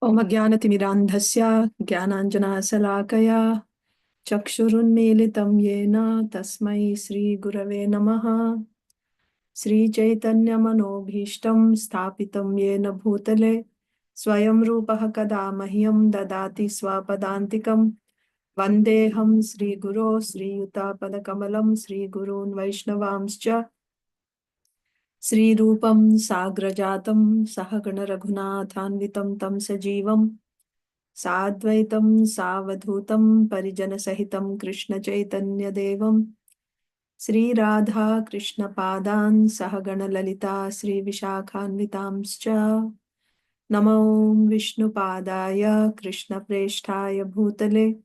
Om Ajnanatimirandhasya Jnananjanasalakaya Chakshurunmilitam Yena Tasmai Sri Gurave Namaha. Sri Chaitanya Manobhishtam Sthapitam Yena Bhutale Swayam Rupaha Kada Mahyam Dadati Swapadantikam Vandeham Sri Guru Sri Yuta Padakamalam Sri Gurun Vaishnavamscha Sri Rupam Sagrajatam Sahagana Raghunathanvitam Tam Sajivam Sadvaitam Savadhutam Parijana Sahitam Krishna Chaitanya Devam Sri Radha Krishna Padan Sahagana Lalita Sri Vishakhanvitamscha Namo Vishnu Padaya Krishna Presthaya Bhutale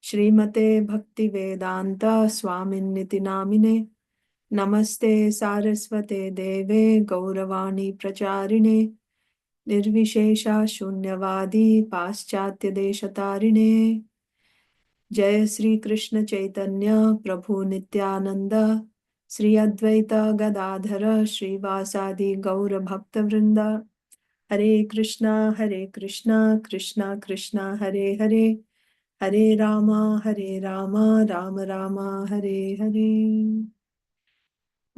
Srimate Bhakti Vedanta Swamin Niti Namine Namaste Saraswate Deve Gauravani Pracharine Nirvishesha Shunyavadi Paschatya Deshatarine Jai Sri Krishna Chaitanya Prabhu Nityananda Sri Advaita Gadadhara Sri Vasadi Gaura Bhakta Vrinda Hare Krishna Krishna Krishna Hare Hare Hare Rama Rama Rama Hare Hare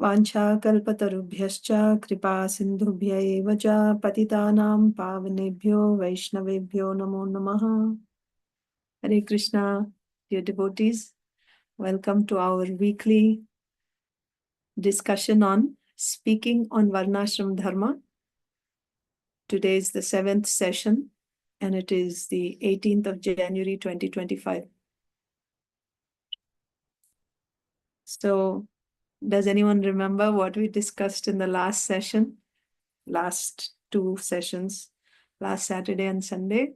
Vancha kalpatarubhyascha kripa sindhubhya eva cha patitanam pavanebhyo vaishnavebhyo namo namaha. Hare Krishna, dear devotees. Welcome to our weekly discussion on speaking on Varnasrama Dharma. Today is the 7th session and it is the 18th of January 2025. So, does anyone remember what we discussed in the last session? Last two sessions, last Saturday and Sunday?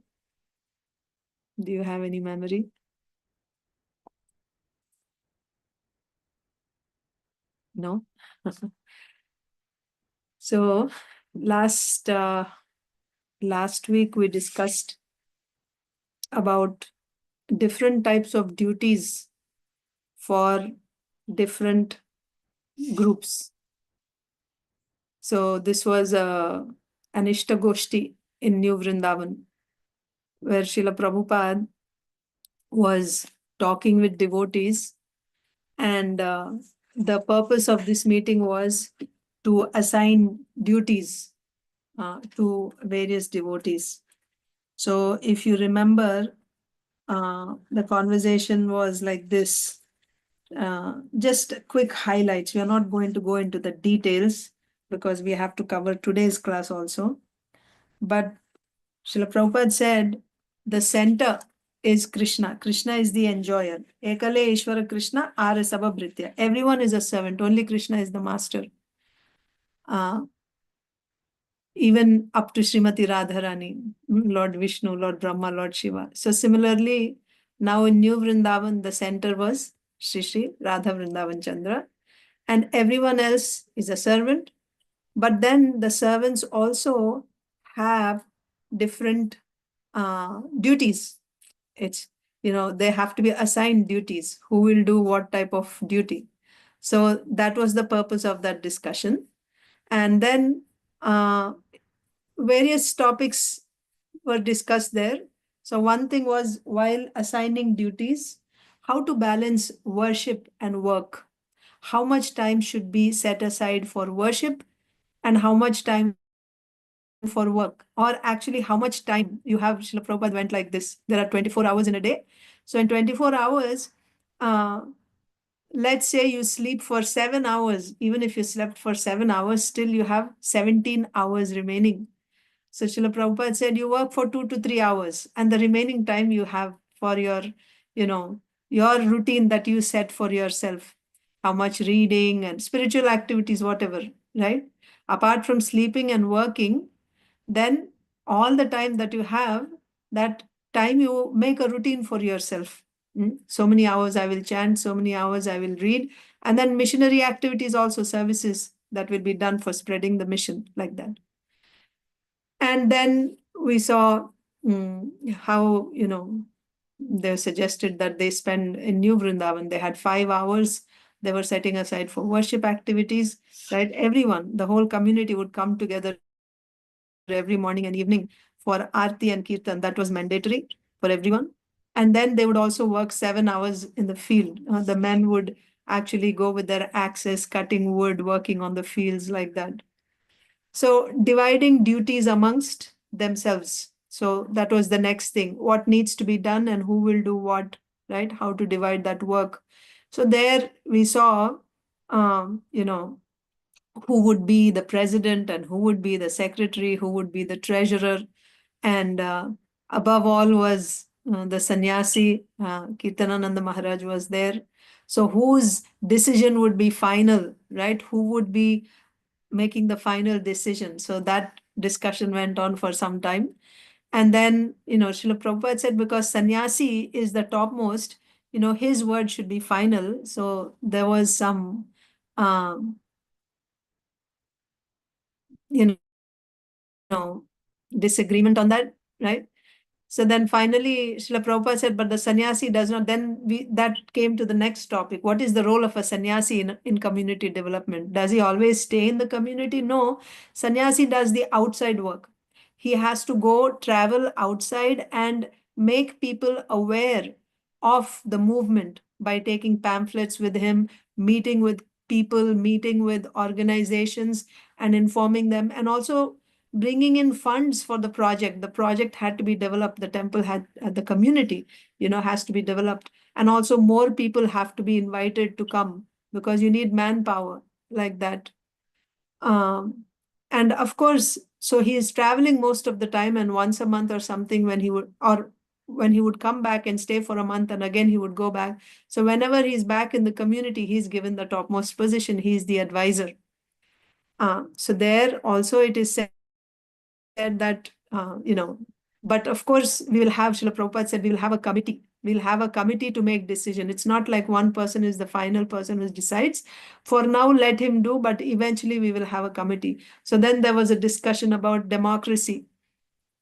Do you have any memory? No? So, last week we discussed about different types of duties for different groups. So this was an Ishtagoshti in New Vrindavan, where Srila Prabhupada was talking with devotees, and the purpose of this meeting was to assign duties to various devotees. So if you remember, the conversation was like this. Just quick highlights. We are not going to go into the details because we have to cover today's class also. But Srila Prabhupada said the center is Krishna. Krishna is the enjoyer. Ekale Ishvara Krishna Ara Sababhritya. Everyone is a servant. Only Krishna is the master. Even up to Srimati Radharani, Lord Vishnu, Lord Brahma, Lord Shiva. So similarly, now in New Vrindavan, the center was Shri Radha Vrindavan Chandra, and everyone else is a servant. But then the servants also have different duties. It's, they have to be assigned duties. Who will do what type of duty? So that was the purpose of that discussion. And then various topics were discussed there. So one thing was, while assigning duties, how to balance worship and work. How much time should be set aside for worship and how much time for work, or actually how much time you have. Srila Prabhupada went like this. There are 24 hours in a day. So in 24 hours, let's say you sleep for 7 hours. Even if you slept for 7 hours, still you have 17 hours remaining. So Srila Prabhupada said you work for 2 to 3 hours and the remaining time you have for your, your routine that you set for yourself. How much reading and spiritual activities, whatever, right? Apart from sleeping and working, then all the time that you have, that time you make a routine for yourself. So many hours I will chant, so many hours I will read. And then missionary activities also, services that will be done for spreading the mission, like that. And then we saw how, they suggested that they spend in New Vrindavan, they had 5 hours they were setting aside for worship activities, right? Everyone, the whole community would come together every morning and evening for Aarti and Kirtan. That was mandatory for everyone. And then they would also work 7 hours in the field. The men would actually go with their axes, cutting wood, working on the fields like that. So dividing duties amongst themselves. So that was the next thing. What needs to be done and who will do what, right? How to divide that work. So there we saw, who would be the president and who would be the secretary, who would be the treasurer. And above all was the sannyasi, Kirtanananda Maharaj was there. So whose decision would be final, right? Who would be making the final decision? So that discussion went on for some time. And then, Srila Prabhupada said, because sannyasi is the topmost, his word should be final. So there was some, you disagreement on that, right? So then finally, Srila Prabhupada said, but the sannyasi does not, that came to the next topic. What is the role of a sannyasi in community development? Does he always stay in the community? No, sannyasi does the outside work. He has to go travel outside and make people aware of the movement by taking pamphlets with him, meeting with people, meeting with organizations and informing them, and also bringing in funds for the project. The project had to be developed. The temple had, the community, has to be developed. And also more people have to be invited to come because you need manpower like that. And of course, so he is traveling most of the time, and once a month or something when he would come back and stay for a month and again he would go back. So whenever he's back in the community, he's given the topmost position. He's the advisor. So there also it is said that, but of course we will have, Srila Prabhupada said, we will have a committee. We'll have a committee to make decision. It's not like one person is the final person who decides. For now, let him do, but eventually we will have a committee. So then there was a discussion about democracy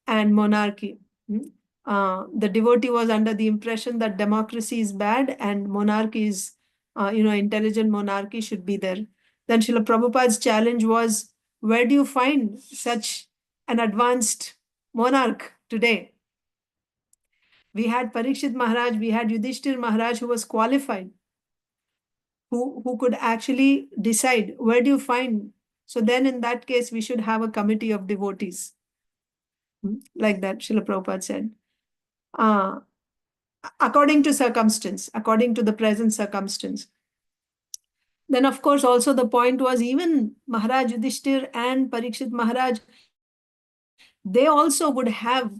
and monarchy. The devotee was under the impression that democracy is bad and monarchy is, intelligent monarchy should be there. Then Srila Prabhupada's challenge was, where do you find such an advanced monarch today? We had Parikshit Maharaj, we had Yudhishthir Maharaj who was qualified, who could actually decide. Where do you find? So then in that case, we should have a committee of devotees. Like that, Srila Prabhupada said. According to circumstance, according to the present circumstance. Then, of course, also the point was even Maharaj Yudhishthir and Parikshit Maharaj, they also would have,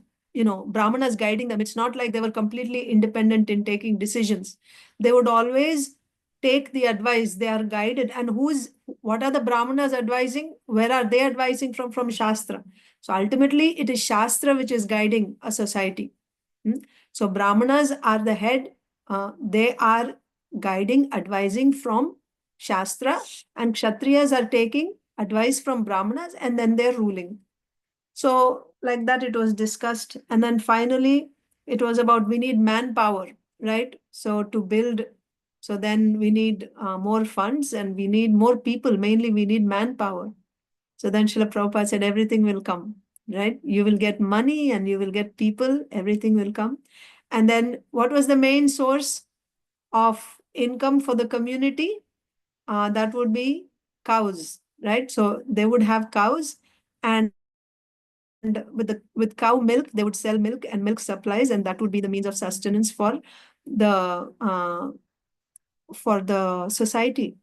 Brahmanas guiding them. It's not like they were completely independent in taking decisions. They would always take the advice. They are guided. And what are the Brahmanas advising? Where are they advising from? From Shastra. So ultimately, it is Shastra which is guiding a society. So Brahmanas are the head. They are guiding, advising from Shastra, and Kshatriyas are taking advice from Brahmanas, and then they're ruling. So like that it was discussed. And then finally, it was about we need manpower, right? So to build, so then we need more funds and we need more people. Mainly we need manpower. So then Srila Prabhupada said, everything will come, right? You will get money and you will get people, everything will come. And then what was the main source of income for the community? That would be cows, right? So they would have cows, and with cow milk, they would sell milk and milk supplies, and that would be the means of sustenance for the society.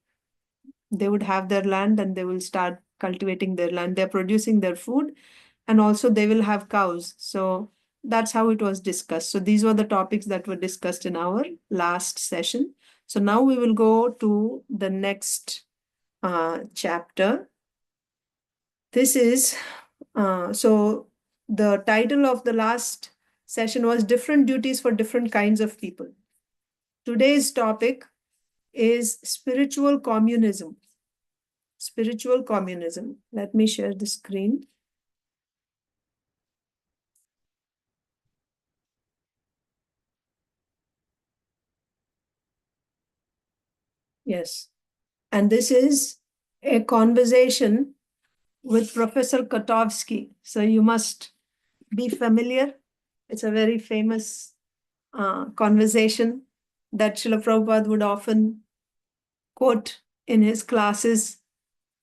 They would have their land and they will start cultivating their land. They're producing their food, and also they will have cows. So that's how it was discussed. So these were the topics that were discussed in our last session. So now we will go to the next chapter. This is, so the title of the last session was Different Duties for Different Kinds of People. Today's topic is spiritual communism. Spiritual communism. Let me share the screen. Yes. And this is a conversation with Professor KOTOVSKY. So you must be familiar. It's a very famous conversation that Srila Prabhupada would often quote in his classes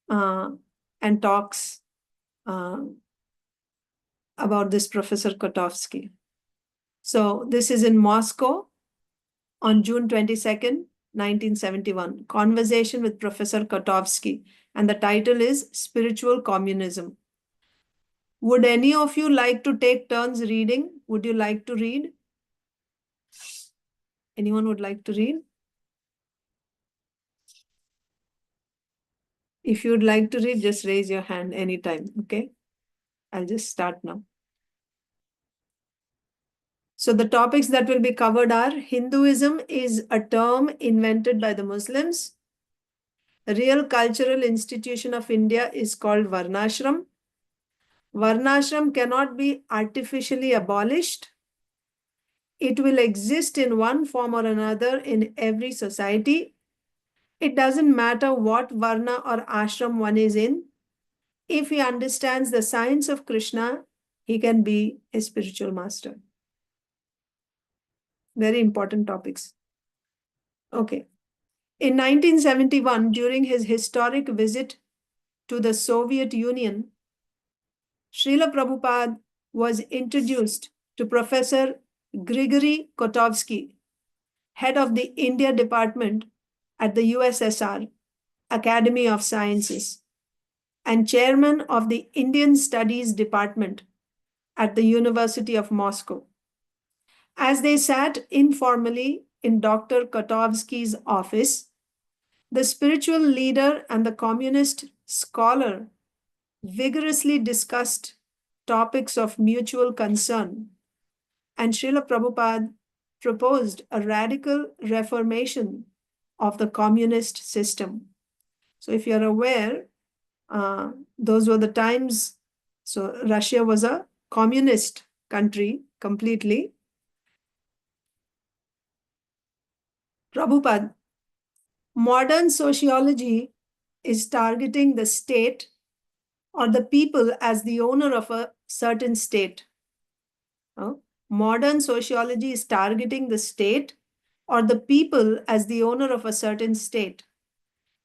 and talks about this Professor KOTOVSKY. So this is in Moscow on June 22nd, 1971. Conversation with Professor KOTOVSKY. And the title is Spiritual Communism. Would any of you like to take turns reading? Would you like to read? Anyone would like to read? If you'd like to read, just raise your hand anytime, okay? I'll just start now. So the topics that will be covered are Hinduism is a term invented by the Muslims. The real cultural institution of India is called Varnashram. Varnashram cannot be artificially abolished. It will exist in one form or another in every society. It doesn't matter what varna or ashram one is in. If he understands the science of Krsna, he can be a spiritual master. Very important topics. Okay. In 1971, during his historic visit to the Soviet Union, Srila Prabhupada was introduced to Professor Grigory Kotovsky, head of the India Department at the USSR Academy of Sciences and chairman of the Indian Studies Department at the University of Moscow. As they sat informally in Dr. Kotovsky's office, the spiritual leader and the communist scholar vigorously discussed topics of mutual concern, and Srila Prabhupada proposed a radical reformation of the communist system. So if you're aware, those were the times, so Russia was a communist country completely. Prabhupada, modern sociology is targeting the state or the people as the owner of a certain state. Modern sociology is targeting the state or the people as the owner of a certain state.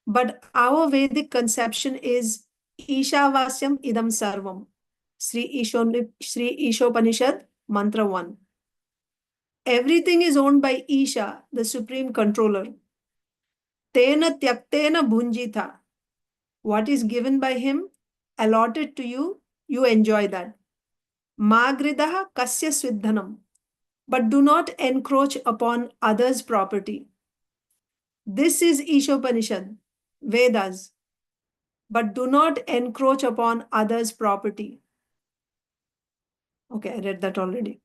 But our Vedic conception is Ishavasyam idam sarvam. Sri Ishopanishad, Mantra 1. Everything is owned by Isha, the supreme controller. Tena tyaktena bhunjita. What is given by him, allotted to you, you enjoy that. Magridaha kasya sviddhanam. But do not encroach upon others' property. This is Ishopanishad, Vedas. But do not encroach upon others' property. Okay, I read that already.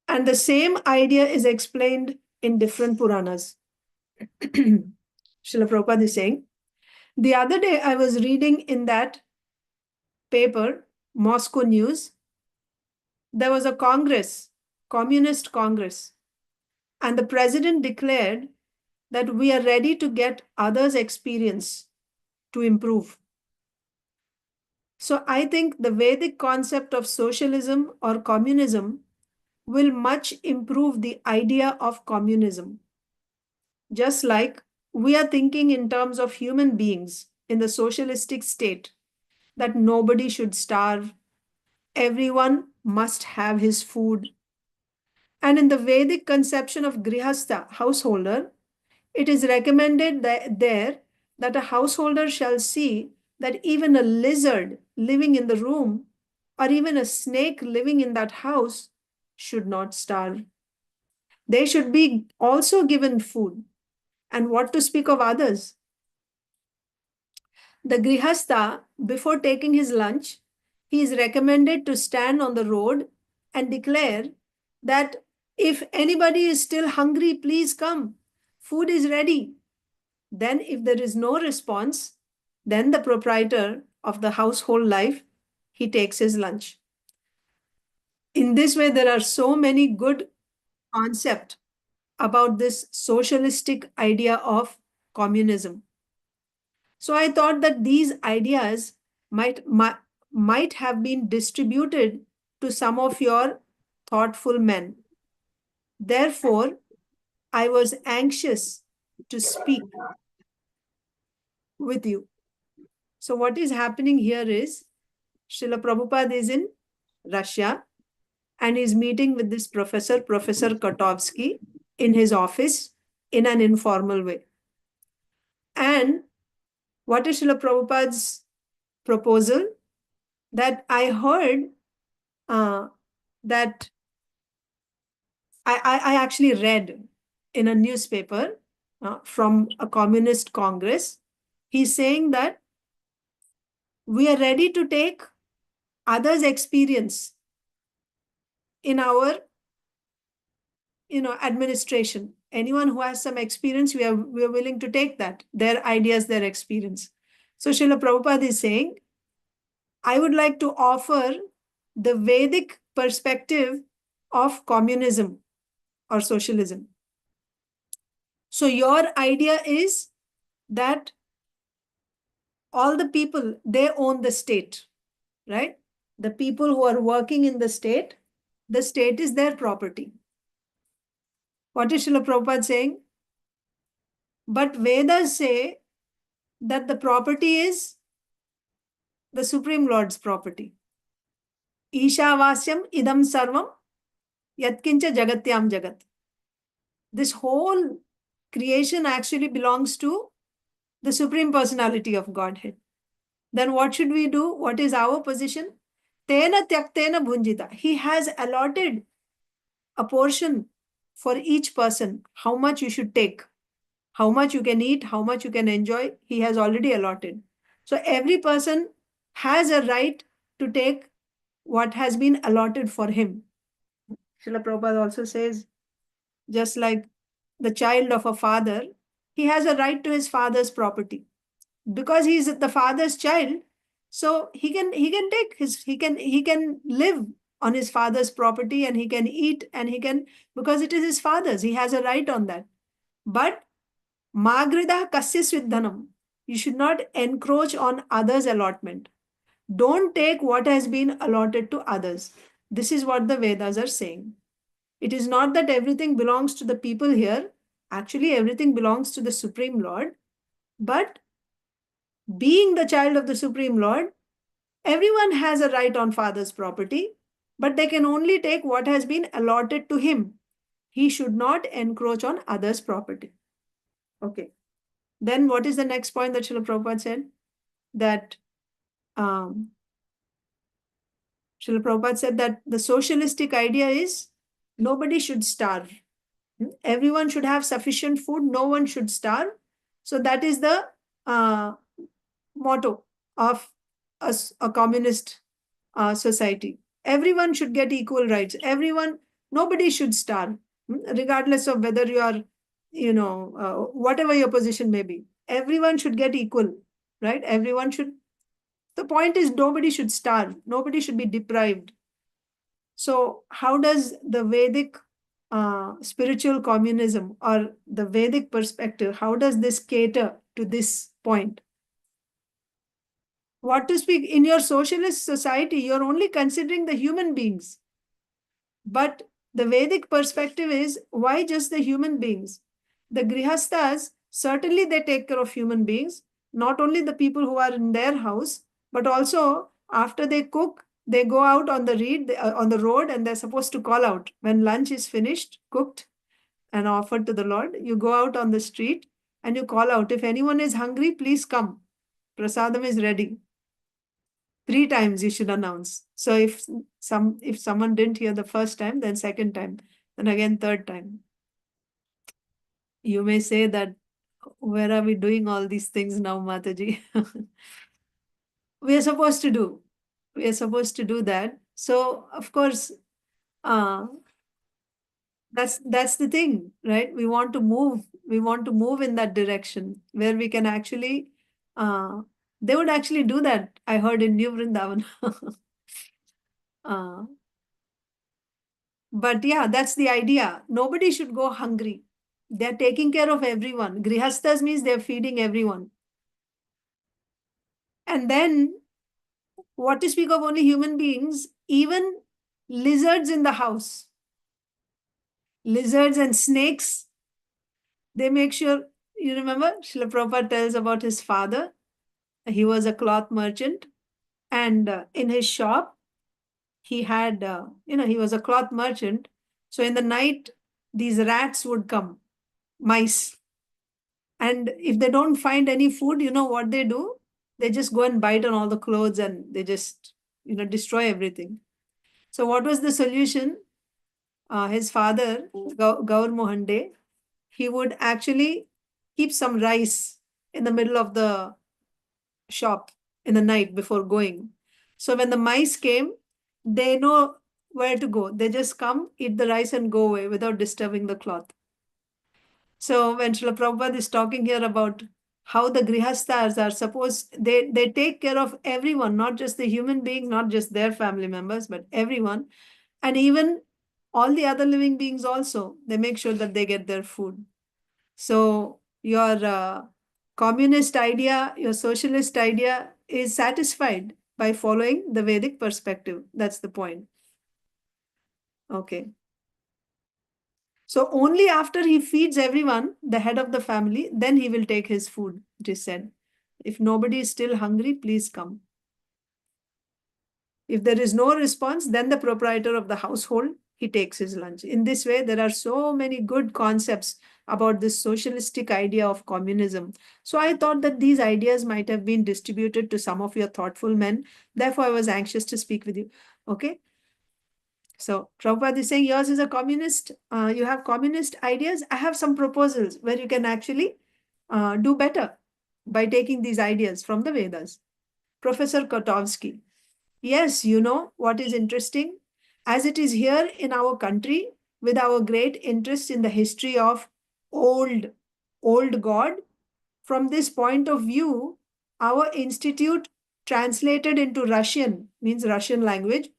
And the same idea is explained in different Puranas. Srila Prabhupada is saying, the other day I was reading in that paper, Moscow News, there was a Congress, Communist Congress, and the president declared that we are ready to get others' experience to improve. So I think the Vedic concept of socialism or communism will much improve the idea of communism. Just like we are thinking in terms of human beings in the socialistic state, that nobody should starve, everyone must have his food. And in the Vedic conception of grihastha, householder, it is recommended that a householder shall see that even a lizard living in the room or even a snake living in that house should not starve. They should be also given food. And what to speak of others? The grihastha, before taking his lunch, he is recommended to stand on the road and declare that if anybody is still hungry, please come. Food is ready. Then if there is no response, then the proprietor of the household life, he takes his lunch. In this way, there are so many good concepts about this socialistic idea of communism. So I thought that these ideas might might have been distributed to some of your thoughtful men. Therefore, I was anxious to speak with you. So what is happening here is Srila Prabhupada is in Russia and is meeting with this professor, Professor KOTOVSKY, in his office in an informal way. And what is Srila Prabhupada's proposal? That I heard that I actually read in a newspaper from a communist congress. He's saying that we are ready to take others' experience in our administration. Anyone who has some experience, we are willing to take that, their ideas, their experience. So Srila Prabhupada is saying, I would like to offer the Vedic perspective of communism or socialism. So your idea is that all the people, they own the state, right? The people who are working in the state is their property. What is Srila Prabhupada saying? But Vedas say that the property is the Supreme Lord's property. Ishavasyam idam sarvam yatkincha jagatyam jagat. This whole creation actually belongs to the Supreme Personality of Godhead. Then what should we do? What is our position? Tena tyaktena bhunjita. He has allotted a portion for each person, how much you should take, how much you can eat, how much you can enjoy. He has already allotted. So every person has a right to take what has been allotted for him. Srila Prabhupada also says, just like the child of a father, he has a right to his father's property. Because he is the father's child, so he can take he can live on his father's property, and he can eat, and he can, because it is his father's, he has a right on that. But magrida kasyas vidhanam, you should not encroach on others' allotment. Don't take what has been allotted to others. This is what the Vedas are saying. It is not that everything belongs to the people here. Actually, everything belongs to the Supreme Lord. But being the child of the Supreme Lord, everyone has a right on father's property, but they can only take what has been allotted to him. He should not encroach on others' property. Okay. Then what is the next point that Srila Prabhupada said? That Srila Prabhupada said that the socialistic idea is nobody should starve. Everyone should have sufficient food. No one should starve. So that is the motto of a communist society. Everyone should get equal rights. Nobody should starve, regardless of whether you are, whatever your position may be. Everyone should get equal, right? Everyone should. The point is, nobody should starve. Nobody should be deprived. So how does the Vedic spiritual communism or the Vedic perspective, how does this cater to this point? What to speak, in your socialist society, you're only considering the human beings. But the Vedic perspective is, why just the human beings? The Grihasthas, certainly they take care of human beings, not only the people who are in their house, but also after they cook, they go out on the road, and they're supposed to call out. When lunch is finished, cooked and offered to the Lord, you go out on the street and you call out, if anyone is hungry, please come. Prasadam is ready. 3 times you should announce. So if someone didn't hear the first time, then second time, then again third time. You may say that, where are we doing all these things now, Mataji? We are supposed to do. We are supposed to do that. So of course, that's the thing, right? We want to move. We want to move in that direction where we can actually. They would actually do that, I heard, in New Vrindavan. But yeah, that's the idea. Nobody should go hungry. They're taking care of everyone. Grihasthas means they're feeding everyone. And then what to speak of only human beings, even lizards in the house, lizards and snakes, they make sure, you remember, Srila Prabhupada tells about his father. He was a cloth merchant, and in his shop, he had, he was a cloth merchant. So in the night, these rats would come, mice. And if they don't find any food, you know what they do? They just go and bite on all the clothes and they just, destroy everything. So what was the solution? His father, Gaur Mohande, he would actually keep some rice in the middle of the shop in the night before going. So when the mice came, they know where to go. They just come, eat the rice, and go away without disturbing the cloth. So when Srila Prabhupada is talking here about how the grihasthas are supposed, they take care of everyone, not just the human being, not just their family members, but everyone. And even all the other living beings also, they make sure that they get their food. So your communist idea, your socialist idea is satisfied by following the Vedic perspective. That's the point. Okay. So only after he feeds everyone, the head of the family, then he will take his food, it is said. If nobody is still hungry, please come. If there is no response, then the proprietor of the household, he takes his lunch. In this way, there are so many good concepts about this socialistic idea of communism. So I thought that these ideas might have been distributed to some of your thoughtful men. Therefore, I was anxious to speak with you. Okay. So Prabhupada is saying yours is a communist, you have communist ideas. I have some proposals where you can actually do better by taking these ideas from the Vedas. Professor KOTOVSKY. Yes, you know what is interesting? As it is here in our country, with our great interest in the history of old God, from this point of view, our institute translated into Russian, means Russian language,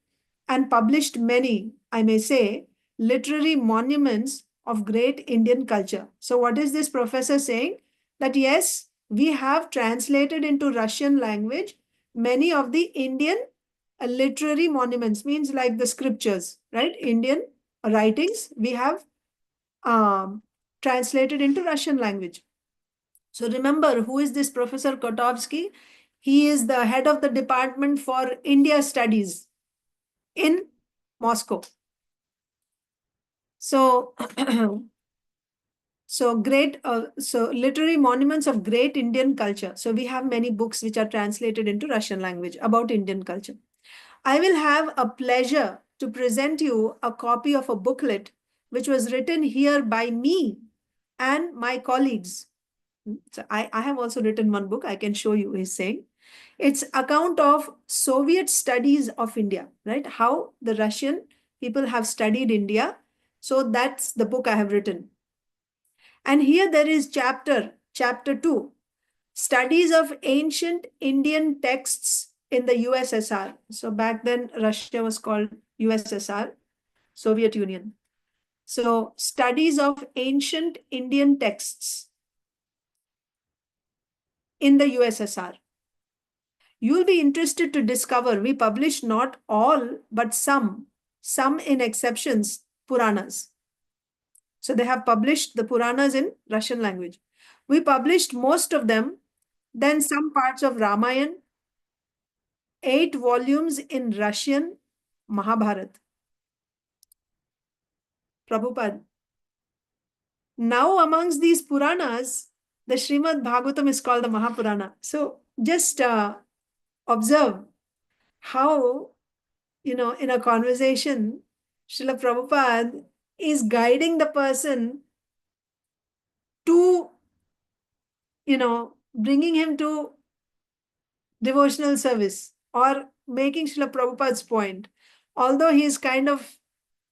and published many, I may say, literary monuments of great Indian culture. So, what is this professor saying? That yes, we have translated into Russian language many of the Indian literary monuments, means like the scriptures, right? Indian writings, we have translated into Russian language. So remember, who is this Professor Kotovsky? He is the head of the Department for India Studies in Moscow. So, so literary monuments of great Indian culture. So we have many books which are translated into Russian language about Indian culture. I will have a pleasure to present you a copy of a booklet which was written here by me and my colleagues. So I have also written one book, I can show you, he's saying. It's account of Soviet studies of India, right? How the Russian people have studied India. So that's the book I have written. And here there is chapter 2, studies of ancient Indian texts in the USSR. So back then, Russia was called USSR, Soviet Union. So studies of ancient Indian texts in the USSR. You'll be interested to discover we publish not all, but some in exceptions, Puranas. So they have published the Puranas in Russian language. We published most of them, then some parts of Ramayana, 8 volumes in Russian, Mahabharat. Prabhupada. Now amongst these Puranas, the Srimad Bhagavatam is called the Mahapurana. So just observe how, in a conversation, Srila Prabhupada is guiding the person to, bringing him to devotional service or making Srila Prabhupada's point. Although he is kind of,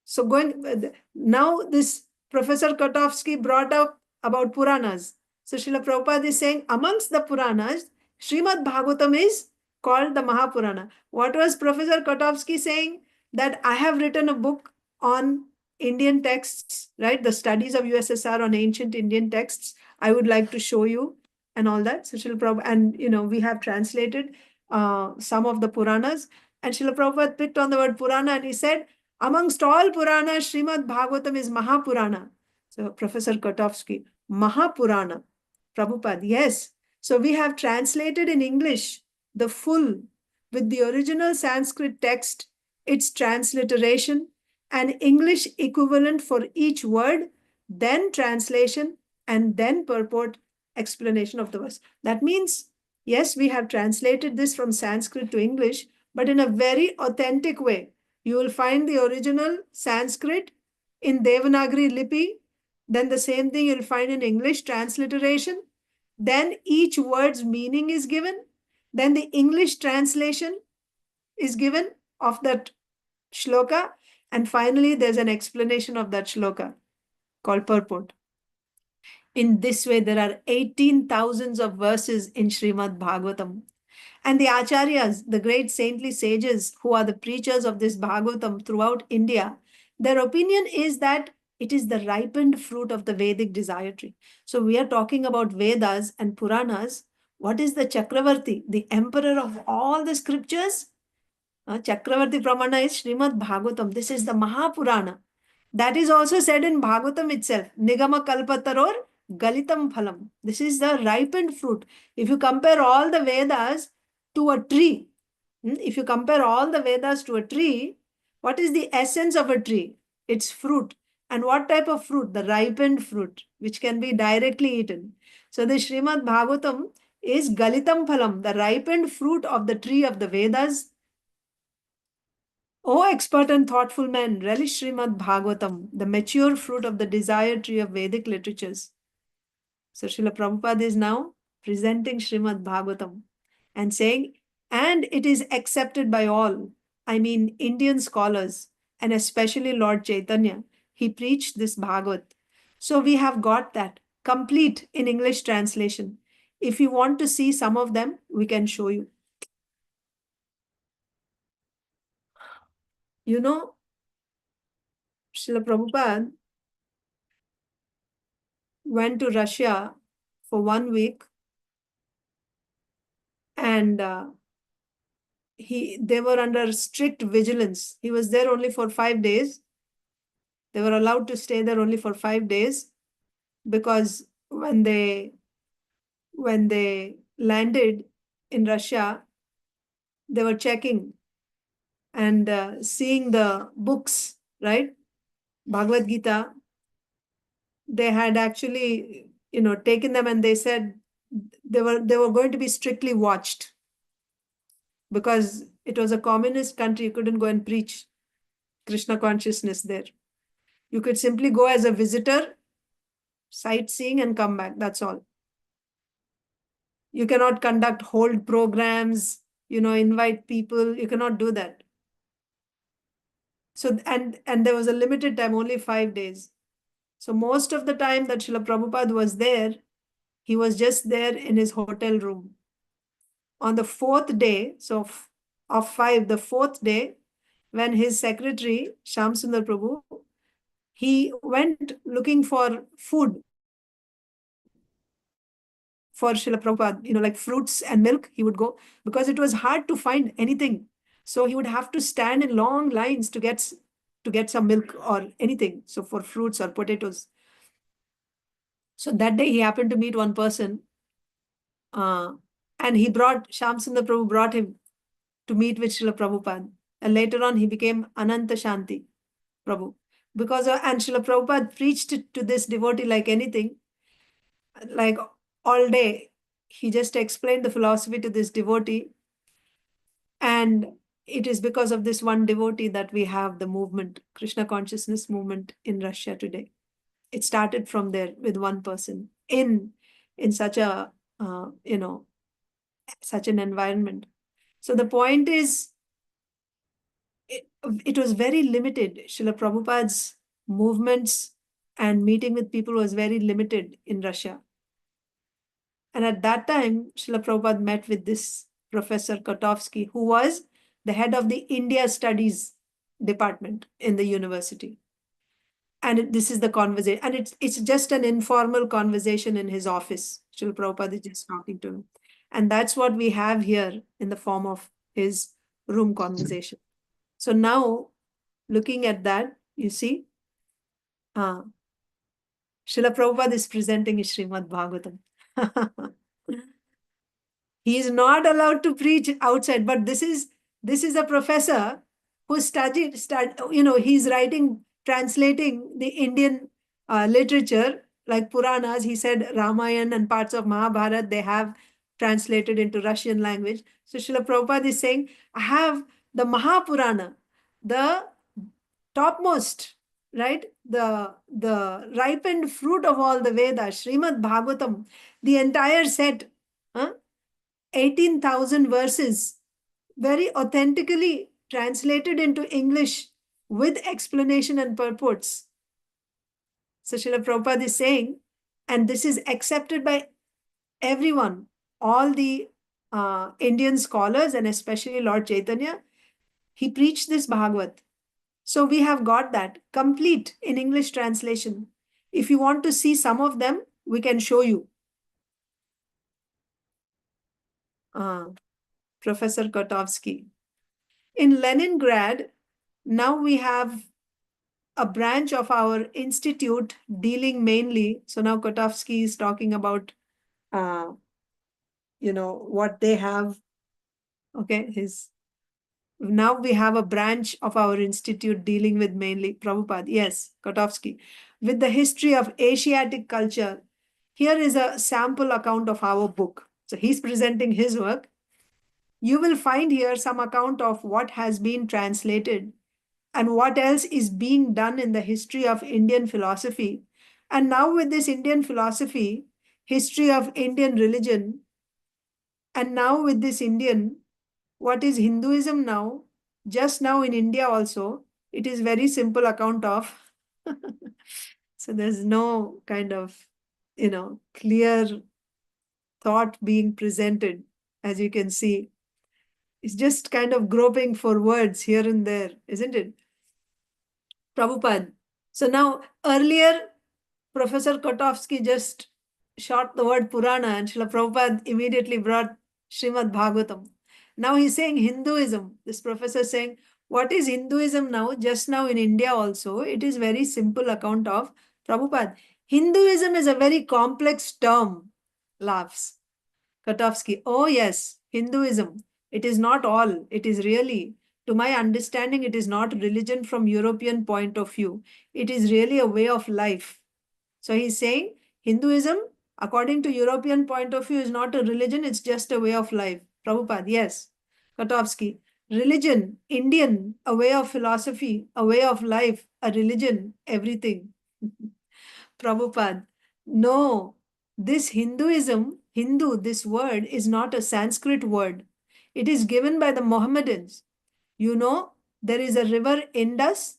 so going, now this Professor Kotovsky brought up about Puranas. So Srila Prabhupada is saying, amongst the Puranas, Srimad Bhagavatam is called the Mahapurana. What was Professor Kotovsky saying? That I have written a book on Indian texts, right? The studies of USSR on ancient Indian texts. I would like to show you and all that. So Srila Prabhupada, and we have translated some of the Puranas. And Srila Prabhupada picked on the word Purana and he said, amongst all Puranas, Srimad Bhagavatam is Mahapurana. So Professor KOTOVSKY, Mahapurana. Prabhupada, yes. So we have translated in English the full with the original Sanskrit text, its transliteration, and English equivalent for each word, then translation, and then purport explanation of the verse. That means, yes, we have translated this from Sanskrit to English, but in a very authentic way. You will find the original Sanskrit in Devanagari Lipi, then the same thing you'll find in English transliteration, then each word's meaning is given, then the English translation is given of that shloka, and finally there's an explanation of that shloka called purport. In this way, there are 18,000 of verses in Srimad Bhagavatam. And the acharyas, the great saintly sages who are the preachers of this Bhagavatam throughout India, their opinion is that it is the ripened fruit of the Vedic desire tree. So we are talking about Vedas and Puranas. What is the Chakravarti, the emperor of all the scriptures? Chakravarti Pramana is Srimad Bhagavatam. This is the Mahapurana. That is also said in Bhagavatam itself. Nigama kalpataror galitam phalam. This is the ripened fruit. If you compare all the Vedas to a tree, if you compare all the Vedas to a tree, what is the essence of a tree? It's fruit. And what type of fruit? The ripened fruit, which can be directly eaten. So the Srimad Bhagavatam is galitam phalam, the ripened fruit of the tree of the Vedas. O expert and thoughtful men, relish Srimad Bhagavatam, the mature fruit of the desire tree of Vedic literatures. So Srila Prabhupada is now presenting Srimad Bhagavatam and saying, and it is accepted by all. I mean, Indian scholars, and especially Lord Chaitanya. He preached this Bhagavat. So we have got that complete in English translation. If you want to see some of them, we can show you. You know, Srila Prabhupada went to Russia for 1 week, and they were under strict vigilance. He was there only for 5 days. They were allowed to stay there only for 5 days because when they landed in Russia, they were checking and seeing the books, right? Bhagavad Gita. They had actually, taken them, and they said they were going to be strictly watched because it was a communist country. You couldn't go and preach Krishna consciousness there. You could simply go as a visitor, sightseeing, and come back. That's all. You cannot conduct hold programs, invite people. You cannot do that. So, and there was a limited time, only 5 days. So most of the time that Srila Prabhupada was there, he was just there in his hotel room. On the 4th day, so of 5, the 4th day, when his secretary, Shyam Sundar Prabhu, he went looking for food for Srila Prabhupada, like fruits and milk, he would go, because it was hard to find anything. So he would have to stand in long lines to get some milk or anything. So for fruits or potatoes. So that day he happened to meet one person, and Shyam Sundar Prabhu brought him to meet with Srila Prabhupada. And later on he became Ananta Shanti Prabhu. And Srila Prabhupada preached to this devotee like anything, like all day. He just explained the philosophy to this devotee. And it is because of this one devotee that we have the movement, Krishna consciousness movement in Russia today. It started from there with one person in such a, such an environment. So the point is, it was very limited. Srila Prabhupada's movements and meeting with people was very limited in Russia. And at that time, Srila Prabhupada met with this Professor KOTOVSKY, who was the head of the India Studies department in the university. And this is the conversation. And it's just an informal conversation in his office. Srila Prabhupada is just talking to him. And that's what we have here in the form of his room conversation. So now, looking at that, you see, Srila Prabhupada is presenting his Srimad Bhagavatam. He is not allowed to preach outside, but this is a professor who he's writing, translating the Indian literature like Puranas. He said Ramayana and parts of Mahabharata, they have translated into Russian language. So Srila Prabhupada is saying, I have the Mahapurana, the topmost, right? The ripened fruit of all the Vedas, Srimad Bhagavatam, the entire set, 18,000 verses, very authentically translated into English with explanation and purports. So Srila Prabhupada is saying, and this is accepted by everyone, all the Indian scholars and especially Lord Chaitanya, he preached this Bhagavat. So we have got that complete in English translation. If you want to see some of them, we can show you. Professor KOTOVSKY. In Leningrad, now we have a branch of our institute dealing mainly. So now KOTOVSKY is talking about, what they have. Okay, now we have a branch of our institute dealing with mainly Prabhupada. Yes, KOTOVSKY. With the history of Asiatic culture, here is a sample account of our book. So he's presenting his work. You will find here some account of what has been translated and what else is being done in the history of Indian philosophy. And now with this Indian philosophy, history of Indian religion, and now with this what is Hinduism now, just now in India also, it is very simple account of. So there's no kind of, clear thought being presented, as you can see. It's just kind of groping for words here and there, isn't it? Prabhupada. So now, earlier, Professor KOTOVSKY just shot the word Purana and Srila Prabhupada immediately brought Srimad Bhagavatam. Now he's saying Hinduism. This professor is saying, what is Hinduism now? Just now in India also, it is very simple account of Prabhupada. Hinduism is a very complex term, laughs. KOTOVSKY. Oh yes, Hinduism. It is not all. It is really, to my understanding, it is not religion from European point of view. It is really a way of life. So he's saying Hinduism, according to European point of view, is not a religion, it's just a way of life. Prabhupada, yes. KOTOVSKY, religion, Indian, a way of philosophy, a way of life, a religion, everything. Prabhupada, no, this Hinduism, Hindu, this word is not a Sanskrit word. It is given by the Mohammedans. You know, there is a river Indus,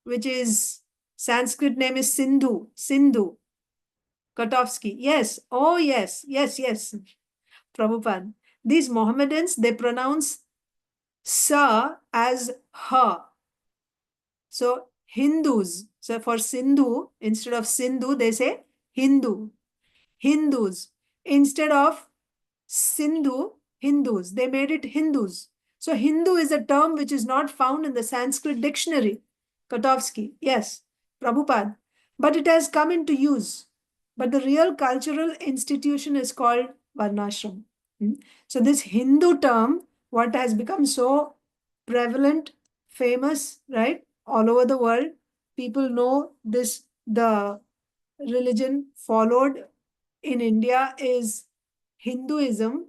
which is Sanskrit name is Sindhu. Sindhu. KOTOVSKY. Yes. Oh, yes. Yes, yes. Prabhupada. These Mohammedans, they pronounce sa as ha. So Hindus. So for Sindhu, instead of Sindhu, they say Hindu. Hindus. Instead of Sindhu, Hindus. They made it Hindus. So Hindu is a term which is not found in the Sanskrit dictionary. KOTOVSKY. Yes. Prabhupada. But it has come into use. But the real cultural institution is called Varnasrama. So this Hindu term, what has become so prevalent, famous, right? All over the world, people know this, the religion followed in India is Hinduism.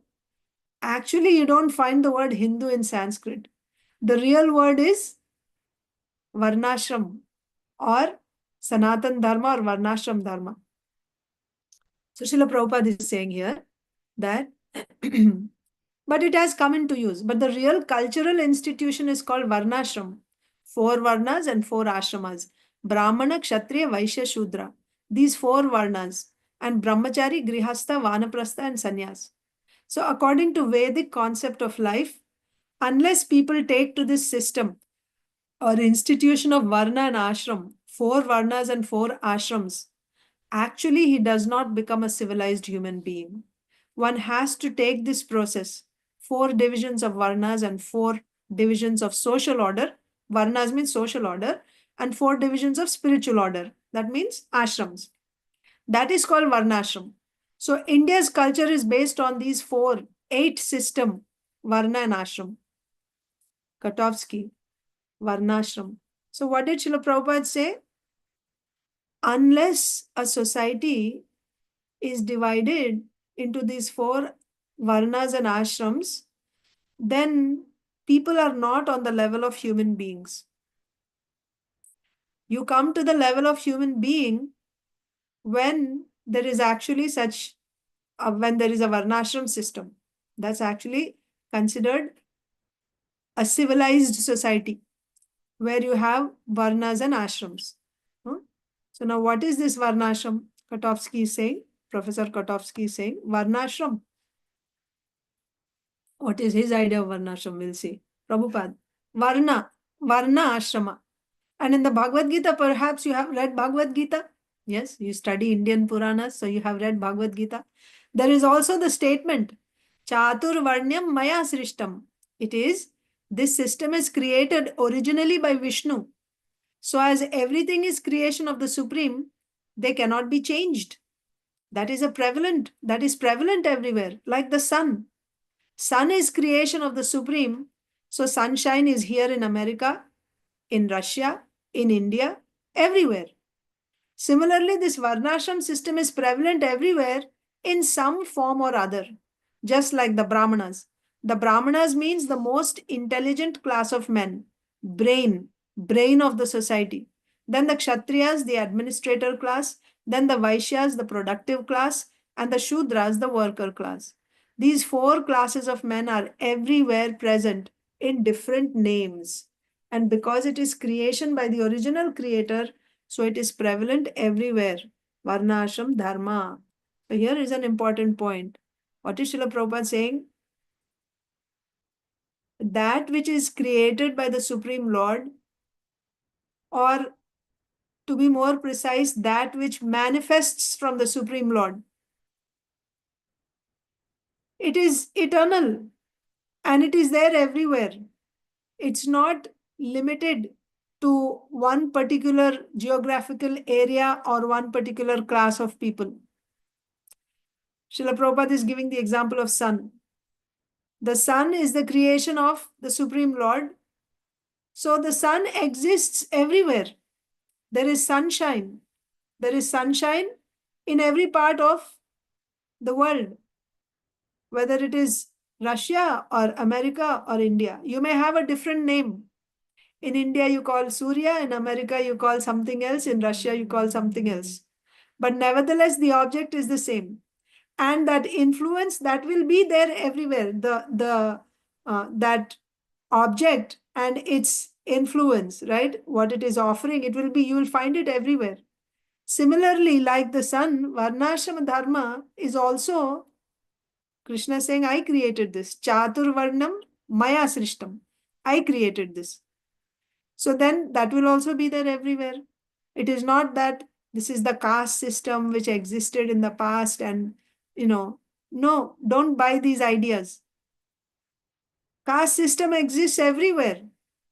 Actually, you don't find the word Hindu in Sanskrit. The real word is Varnashram or Sanatan Dharma or Varnashram Dharma. So Srila Prabhupada is saying here that but it has come into use. But the real cultural institution is called Varnashram. 4 Varnas and 4 Ashramas. Brahmana, Kshatriya, Vaishya, Shudra. These 4 Varnas. And Brahmachari, Grihastha, Vanaprastha and Sannyas. So according to Vedic concept of life, unless people take to this system or institution of Varna and Ashram, 4 Varnas and 4 Ashrams, actually he does not become a civilized human being. one has to take this process. 4 divisions of varnas and 4 divisions of social order. Varnas means social order, and 4 divisions of spiritual order. That means ashrams. That is called varnashram. So India's culture is based on these 8 system, varna and ashram. KOTOVSKY, varnashram. So what did Srila Prabhupada say? Unless a society is divided into these 4 varnas and ashrams, then people are not on the level of human beings. You come to the level of human being when there is actually when there is a varnashram system. That's actually considered a civilized society where you have varnas and ashrams. So now what is this varnashram? KOTOVSKY is saying, Professor KOTOVSKY is saying, varnashram. What is his idea of varnashram? We'll see. Prabhupada. Varna ashrama. And in the Bhagavad Gita, perhaps you have read Bhagavad Gita. Yes, you study Indian Puranas, so you have read Bhagavad Gita. There is also the statement, Chatur Varnyam Maya Srishtam. It is, this system is created originally by Vishnu. So as everything is creation of the Supreme, they cannot be changed. That is prevalent everywhere, like the sun. Sun is creation of the Supreme. So sunshine is here in America, in Russia, in India, everywhere. Similarly, this Varnashram system is prevalent everywhere in some form or other, just like the Brahmanas. The Brahmanas means the most intelligent class of men, brain of the society. Then the Kshatriyas, the administrator class. Then the Vaishyas, the productive class. And the Shudras, the worker class. These 4 classes of men are everywhere present in different names. And because it is creation by the original creator, so it is prevalent everywhere. Varna, ashram, dharma. So here is an important point. What is Srila Prabhupada saying? That which is created by the Supreme Lord, or to be more precise, that which manifests from the Supreme Lord, it is eternal and it is there everywhere. It's not limited to one particular geographical area or one particular class of people. Srila Prabhupada is giving the example of sun. The sun is the creation of the Supreme Lord. So the sun exists everywhere. There is sunshine. There is sunshine in every part of the world, whether it is Russia or America or India. You may have a different name. In India, you call Surya. In America, you call something else. In Russia, you call something else. But nevertheless, the object is the same. And that influence, that will be there everywhere. That object and its influence, right? What it is offering, you will find it everywhere. Similarly, like the sun, Varnashram Dharma is also Krishna saying, I created this. Chatur Varnam Maya Srishtam. I created this. So then that will also be there everywhere. It is not that this is the caste system which existed in the past and, no, don't buy these ideas. Caste system exists everywhere.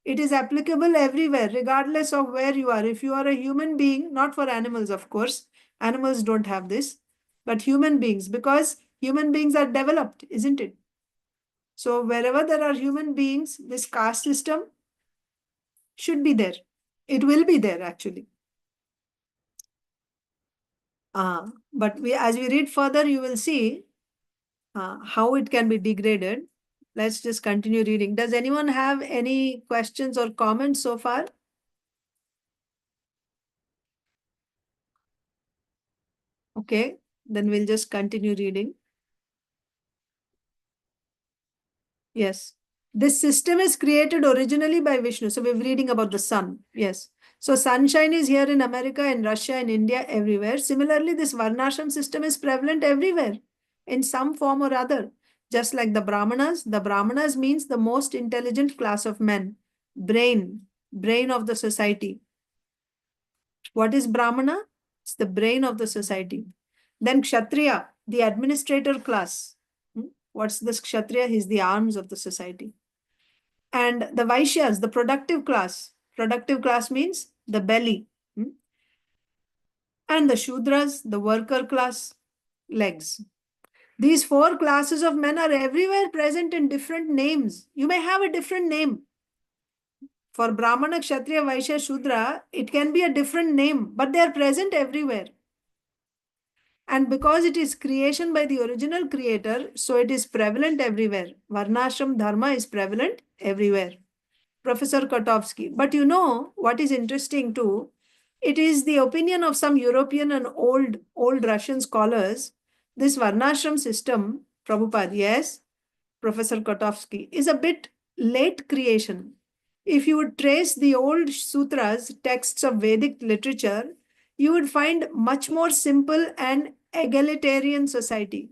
It is applicable everywhere, regardless of where you are. If you are a human being, not for animals, of course, animals don't have this, but human beings, because human beings are developed, isn't it? So wherever there are human beings, this caste system should be there. It will be there actually. But as we read further, you will see how it can be degraded. Let's just continue reading. Does anyone have any questions or comments so far? Okay, then we'll just continue reading. Yes. This system is created originally by Vishnu. So we're reading about the sun. Yes. So sunshine is here in America, in Russia, in India, everywhere. Similarly, this Varnashram system is prevalent everywhere in some form or other. Just like the Brahmanas means the most intelligent class of men. Brain of the society. What is Brahmana? It's the brain of the society. Then Kshatriya. the administrator class. What's this Kshatriya? He's the arms of the society. And the Vaishyas, the productive class. Productive class means the belly. And the Shudras, the worker class, legs. These four classes of men are everywhere present in different names. You may have a different name. For Brahmana, Kshatriya, Vaishya, Shudra, it can be a different name, but they are present everywhere. And because it is creation by the original creator, so it is prevalent everywhere. Varnashram Dharma is prevalent everywhere. Professor KOTOVSKY. But you know what is interesting too? It is the opinion of some European and old Russian scholars. This Varnashram system, Prabhupada, yes, Professor KOTOVSKY, is a bit late creation. If you would trace the old sutras, texts of Vedic literature, you would find much more simple and egalitarian society.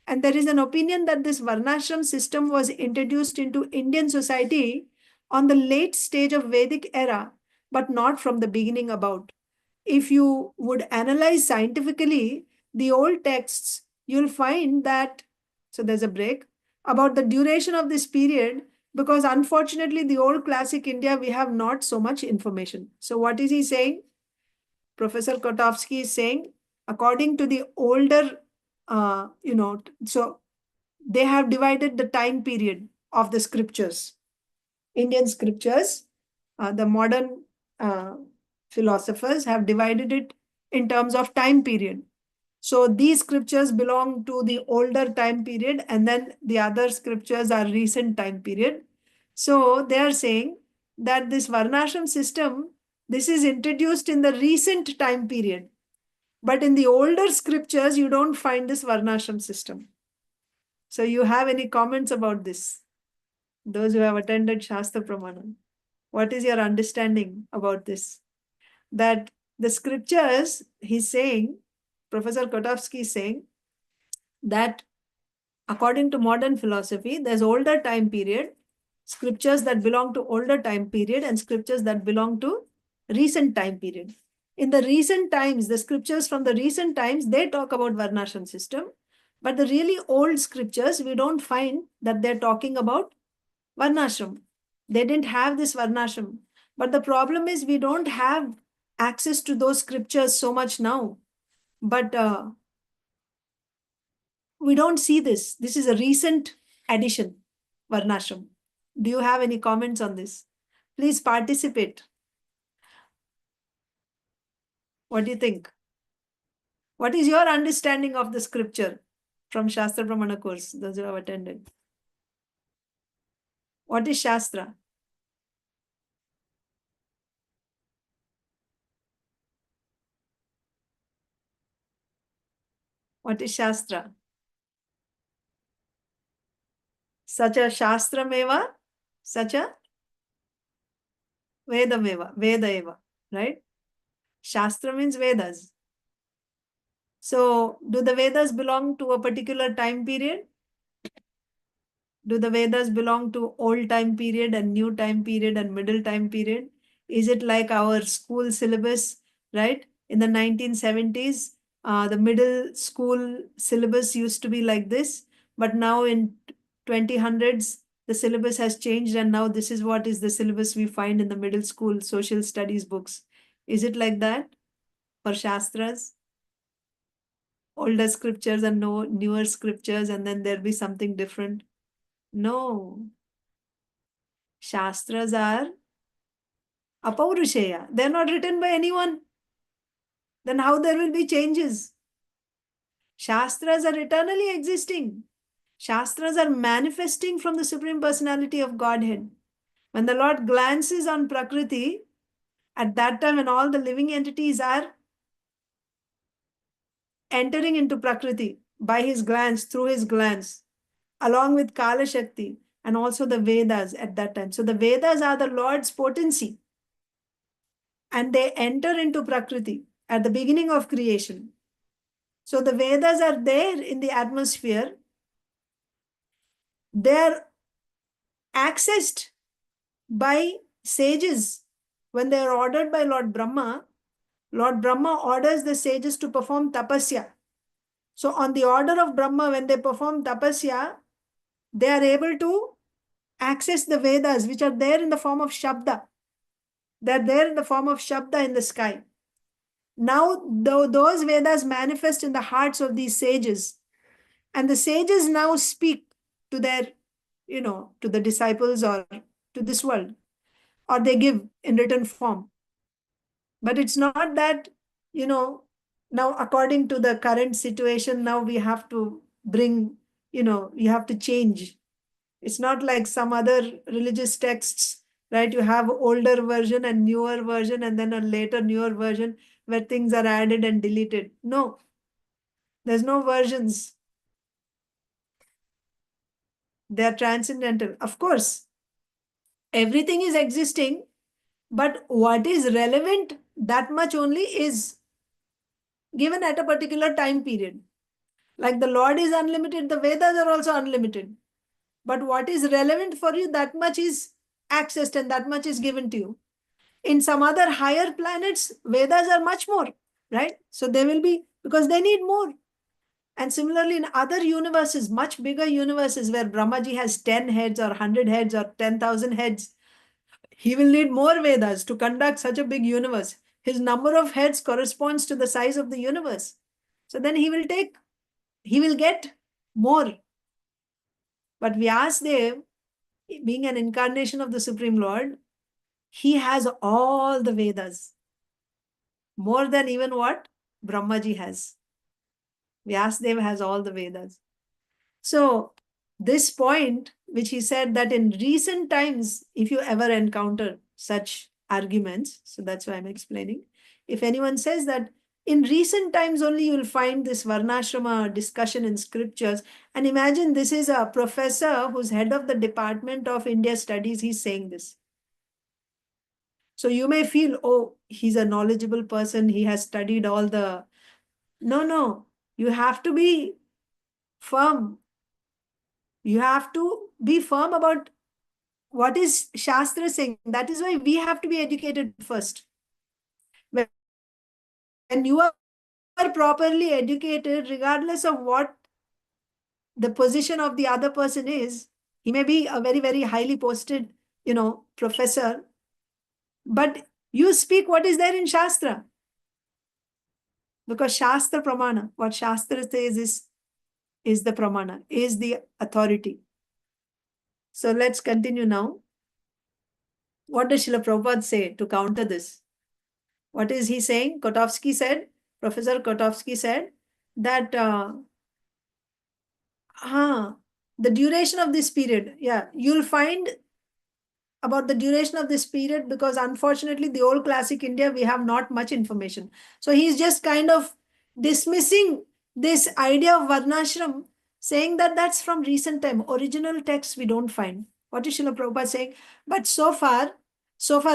And there is an opinion that this Varnashram system was introduced into Indian society on the late stage of Vedic era, but not from the beginning about. If you would analyze scientifically the old texts, you'll find that, so there's a break, about the duration of this period, because unfortunately the old classic India, we have not so much information. So what is he saying? Professor KOTOVSKY is saying, according to the older, so they have divided the time period of the scriptures. Indian scriptures, the modern philosophers have divided it in terms of time period. So these scriptures belong to the older time period, and then the other scriptures are recent time period. So they are saying that this Varnashram system, this is introduced in the recent time period. But in the older scriptures, you don't find this Varnashram system. So you have any comments about this? Those who have attended Shastra Pramanam. What is your understanding about this? That the scriptures, he's saying, Professor KOTOVSKY is saying, that according to modern philosophy, there's older time period, scriptures that belong to older time period, and scriptures that belong to recent time period. In the recent times, the scriptures from the recent times, they talk about Varnashram system. But the really old scriptures, we don't find that they're talking about Varnashram. They didn't have this Varnashram. But the problem is we don't have access to those scriptures so much now. But we don't see this. This is a recent addition, Varnashram. Do you have any comments on this? Please participate. What do you think? What is your understanding of the scripture from Shastra Pramana course, those who have attended? What is Shastra? What is Shastra? Sacha Shastrameva, Sacha Vedameva, Veda eva, right? Shastra means Vedas. So, do the Vedas belong to a particular time period? Do the Vedas belong to old time period and new time period and middle time period? Is it like our school syllabus, right? In the 1970s, the middle school syllabus used to be like this, but now in 2000s, the syllabus has changed, and now this is what is the syllabus we find in the middle school social studies books. Is it like that for Shastras? Older scriptures and newer scriptures, and then there'll be something different? No. Shastras are apaurushaya. They're not written by anyone. Then how there will be changes? Shastras are eternally existing. Shastras are manifesting from the Supreme Personality of Godhead. When the Lord glances on Prakriti, at that time when all the living entities are entering into Prakriti by his glance, through his glance, along with Kala Shakti and also the Vedas at that time. So the Vedas are the Lord's potency, and they enter into Prakriti at the beginning of creation. So the Vedas are there in the atmosphere. They are accessed by sages. When they are ordered by Lord Brahma orders the sages to perform tapasya. So on the order of Brahma, when they perform tapasya, they are able to access the Vedas, which are there in the form of Shabda. They're there in the form of Shabda in the sky. Now, those Vedas manifest in the hearts of these sages. And the sages now speak to their, to the disciples or to this world, or they give in written form. But it's not that, now according to the current situation, now we have to bring, you have to change. It's not like some other religious texts, right? You have older version and newer version, and then a later newer version where things are added and deleted. No, there's no versions. They are transcendental. Of course, everything is existing, but what is relevant, that much only is given at a particular time period. Like the Lord is unlimited, the Vedas are also unlimited. But what is relevant for you, that much is accessed and that much is given to you. In some other higher planets, Vedas are much more, right? So they will be, because they need more. And similarly, in other universes, much bigger universes where Brahmaji has 10 heads or 100 heads or 10,000 heads, he will need more Vedas to conduct such a big universe. His number of heads corresponds to the size of the universe. So then he will get more. But Vyasadeva, being an incarnation of the Supreme Lord, he has all the Vedas. More than even what Brahmaji has. Vyasadeva has all the Vedas. So this point, which he said that in recent times, if you ever encounter such arguments, so that's why I'm explaining, if anyone says that in recent times only you will find this Varnasrama discussion in scriptures, and imagine this is a professor who's head of the Department of India Studies, he's saying this. So you may feel, oh, he's a knowledgeable person, he has studied all the... No, you have to be firm. You have to be firm about what is Shastra saying. That is why we have to be educated first. When you are properly educated, regardless of what the position of the other person is, he may be a very, very highly posted, professor, but you speak what is there in Shastra. Because Shastra Pramana, what Shastra says is the Pramana, is the authority. So let's continue now. What does Srila Prabhupada say to counter this? What is he saying? KOTOVSKY said, Professor KOTOVSKY said that the duration of this period, you'll find about the duration of this period, because unfortunately the old classic India, we have not much information. So he's just kind of dismissing this idea of Varnashram, saying that that's from recent time. Original texts we don't find. What is Srila Prabhupada saying? But so far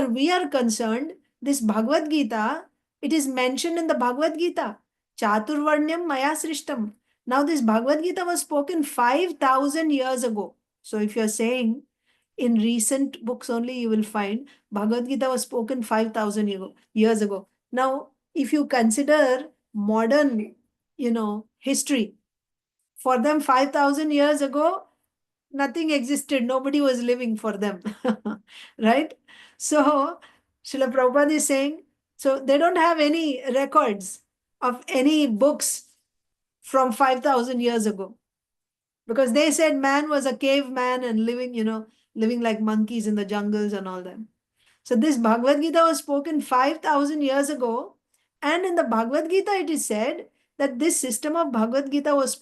we are concerned, this Bhagavad Gita, it is mentioned in the Bhagavad Gita. Chaturvarnyam maya srishtam. Now this Bhagavad Gita was spoken 5,000 years ago. So if you're saying in recent books only you will find Bhagavad Gita was spoken 5,000 years ago. Now, if you consider modern, history, for them 5,000 years ago, nothing existed. Nobody was living for them, right? So, Srila Prabhupada is saying, so they don't have any records of any books from 5,000 years ago. Because they said man was a caveman and living like monkeys in the jungles and all that. So this Bhagavad Gita was spoken 5,000 years ago. And in the Bhagavad Gita, it is said that this system of Bhagavad Gita was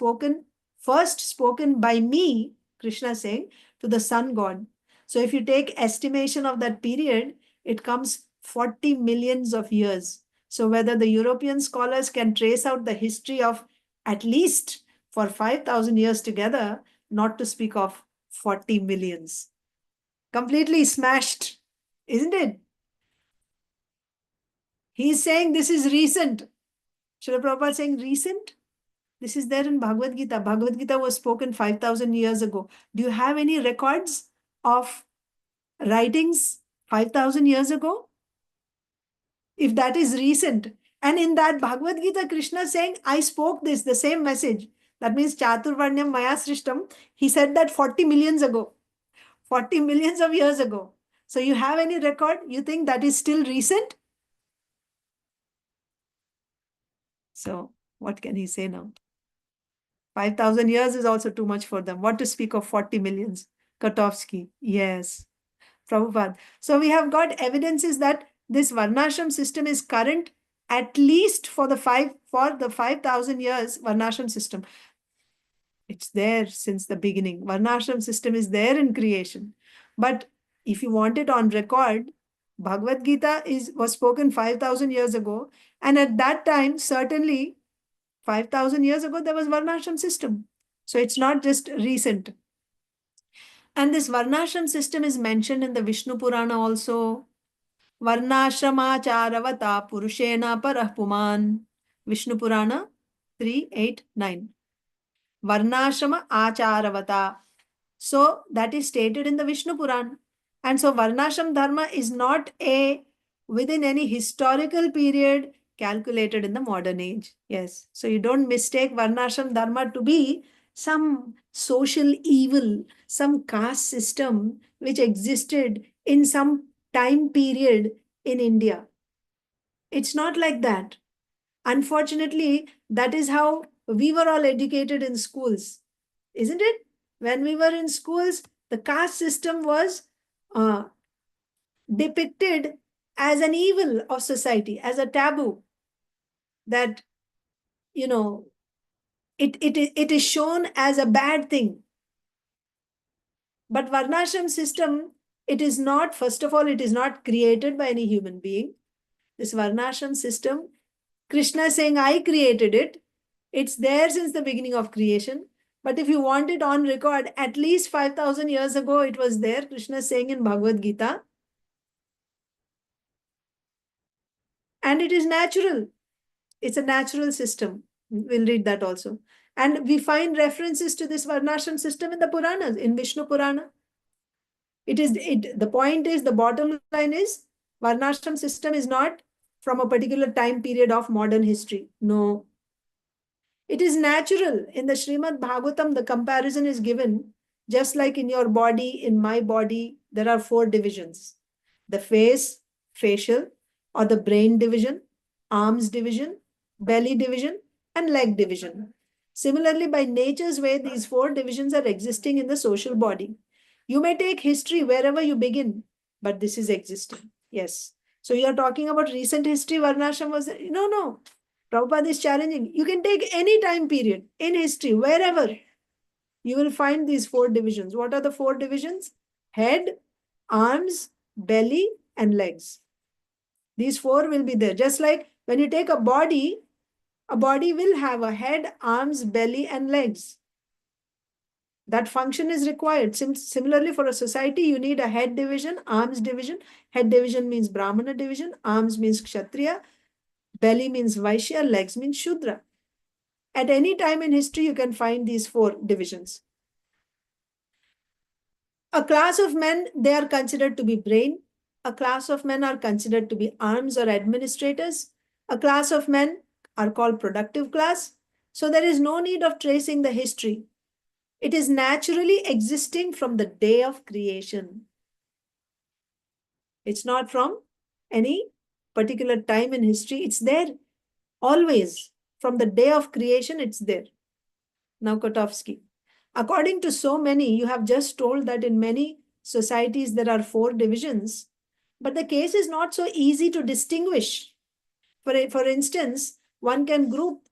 first spoken by me, Krishna saying, to the sun god. So if you take estimation of that period, it comes 40 millions of years. So whether the European scholars can trace out the history of at least for 5,000 years together, not to speak of 40 millions. Completely smashed, isn't it? He's saying this is recent. Srila Prabhupada saying recent? This is there in Bhagavad Gita. Bhagavad Gita was spoken 5,000 years ago. Do you have any records of writings 5,000 years ago? If that is recent, And in that Bhagavad Gita, Krishna saying, I spoke this, the same message. That means Chaturvarnyam Maya Srishtam. He said that 40 millions ago, 40 millions of years ago. So you have any record? You think that is still recent? So what can he say now? 5,000 years is also too much for them. What to speak of 40 millions? KOTOVSKY. Yes. Prabhupada. So we have got evidences that this Varnashram system is current at least for the 5,000 years Varnashram system. It's there since the beginning. Varnashram system is there in creation. But if you want it on record, Bhagavad Gita was spoken 5,000 years ago. And at that time, certainly 5,000 years ago, there was Varnashram system. So it's not just recent. And this Varnashram system is mentioned in the Vishnu Purana also. Varnashramācāravata purushena parah puman. Vishnu Purana 389. Varnashrama Acharavata. So that is stated in the Vishnu Puran. And so Varnashram Dharma is not within any historical period calculated in the modern age. Yes. So you don't mistake Varnashram Dharma to be some social evil, some caste system which existed in some time period in India. It's not like that. Unfortunately, that is how we were all educated in schools, isn't it? When we were in schools, the caste system was depicted as an evil of society, as a taboo that, it is shown as a bad thing. But Varnashram system, it is not, first of all, it is not created by any human being. This Varnashram system, Krishna is saying, I created it. It's there since the beginning of creation. But if you want it on record, at least 5,000 years ago, it was there. Krishna is saying in Bhagavad Gita. And it is natural. It's a natural system. We'll read that also. And we find references to this Varnashram system in the Puranas, in Vishnu Purana. The point is, the bottom line is, Varnashram system is not from a particular time period of modern history. No. It is natural. In the Srimad Bhagavatam, the comparison is given, just like in your body, in my body, there are 4 divisions. The face, facial, or the brain division, arms division, belly division, and leg division. Similarly, by nature's way, these 4 divisions are existing in the social body. You may take history wherever you begin, but this is existing. Yes. So you are talking about recent history, Varnashram was there? No. Prabhupada is challenging. You can take any time period in history, wherever. You will find these 4 divisions. What are the 4 divisions? Head, arms, belly, and legs. These 4 will be there. Just like when you take a body will have a head, arms, belly, and legs. That function is required. Similarly, for a society, you need a head division, arms division. Head division means Brahmana division, arms means Kshatriya, belly means Vaishya, legs means Shudra. At any time in history, you can find these 4 divisions. A class of men, they are considered to be brain. A class of men are considered to be arms or administrators. A class of men are called productive class. So there is no need of tracing the history. It is naturally existing from the day of creation. It's not from any particular time in history. It's there always. From the day of creation, it's there. Now, KOTOVSKY. According to so many, you have just told that in many societies there are 4 divisions, but the case is not so easy to distinguish. For instance, one can group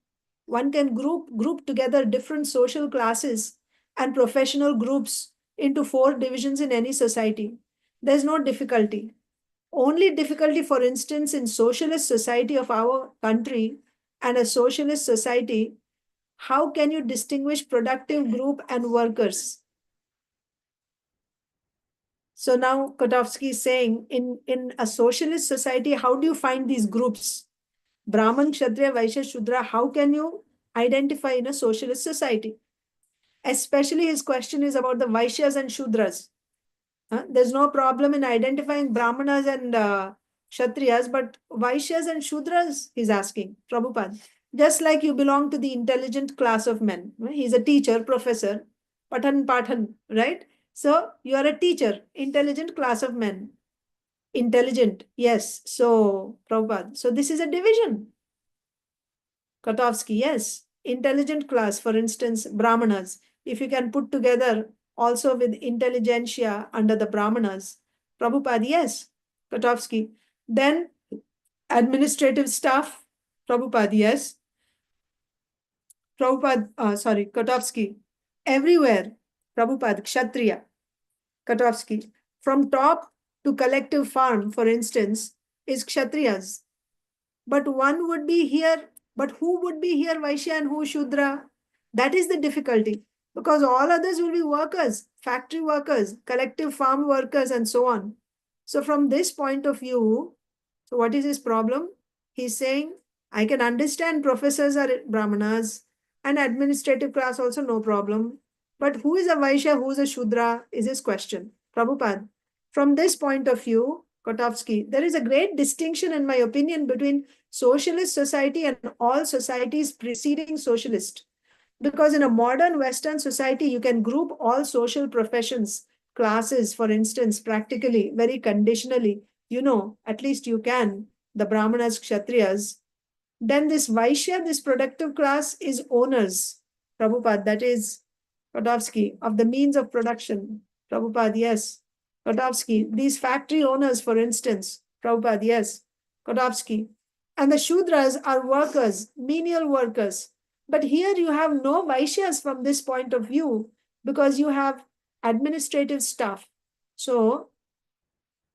together different social classes and professional groups into 4 divisions in any society. There's no difficulty. Only difficulty, for instance, in socialist society of our country and a socialist society, how can you distinguish productive group and workers? So now KOTOVSKY is saying, in a socialist society, how do you find these groups? Brahman, Kshatriya, Vaishya, Shudra, how can you identify in a socialist society? Especially his question is about the Vaishyas and Shudras. There's no problem in identifying Brahmanas and Kshatriyas, but Vaishyas and Shudras, he's asking, Prabhupada. Just like you belong to the intelligent class of men. He's a teacher, professor, Pathan, right? So you are a teacher, intelligent class of men. Intelligent, yes. So, Prabhupada, so this is a division. KOTOVSKY, yes. Intelligent class, for instance, Brahmanas. If you can put together also with intelligentsia under the Brahmanas, Prabhupada, yes. KOTOVSKY. Then administrative staff, Prabhupada, yes. Prabhupada, KOTOVSKY. Everywhere, Prabhupada, Kshatriya, KOTOVSKY. From top to collective farm, for instance, is Kshatriyas. But one would be here, but who would be here, Vaishya and who Shudra? That is the difficulty. Because all others will be workers, factory workers, collective farm workers, and so on. So from this point of view, so what is his problem? He's saying, I can understand professors are Brahmanas and administrative class also no problem. But who is a Vaishya, who is a Shudra is his question. Prabhupada, from this point of view, KOTOVSKY, there is a great distinction in my opinion between socialist society and all societies preceding socialist. Because in a modern Western society, you can group all social professions, classes, for instance, practically, very conditionally. At least you can, the Brahmanas, Kshatriyas. Then this Vaishya, this productive class, is owners. Prabhupada, that is KOTOVSKY, of the means of production. Prabhupada, yes. KOTOVSKY, these factory owners, for instance. Prabhupada, yes. KOTOVSKY. And the Shudras are workers, menial workers. But here you have no Vaishyas from this point of view because you have administrative staff. So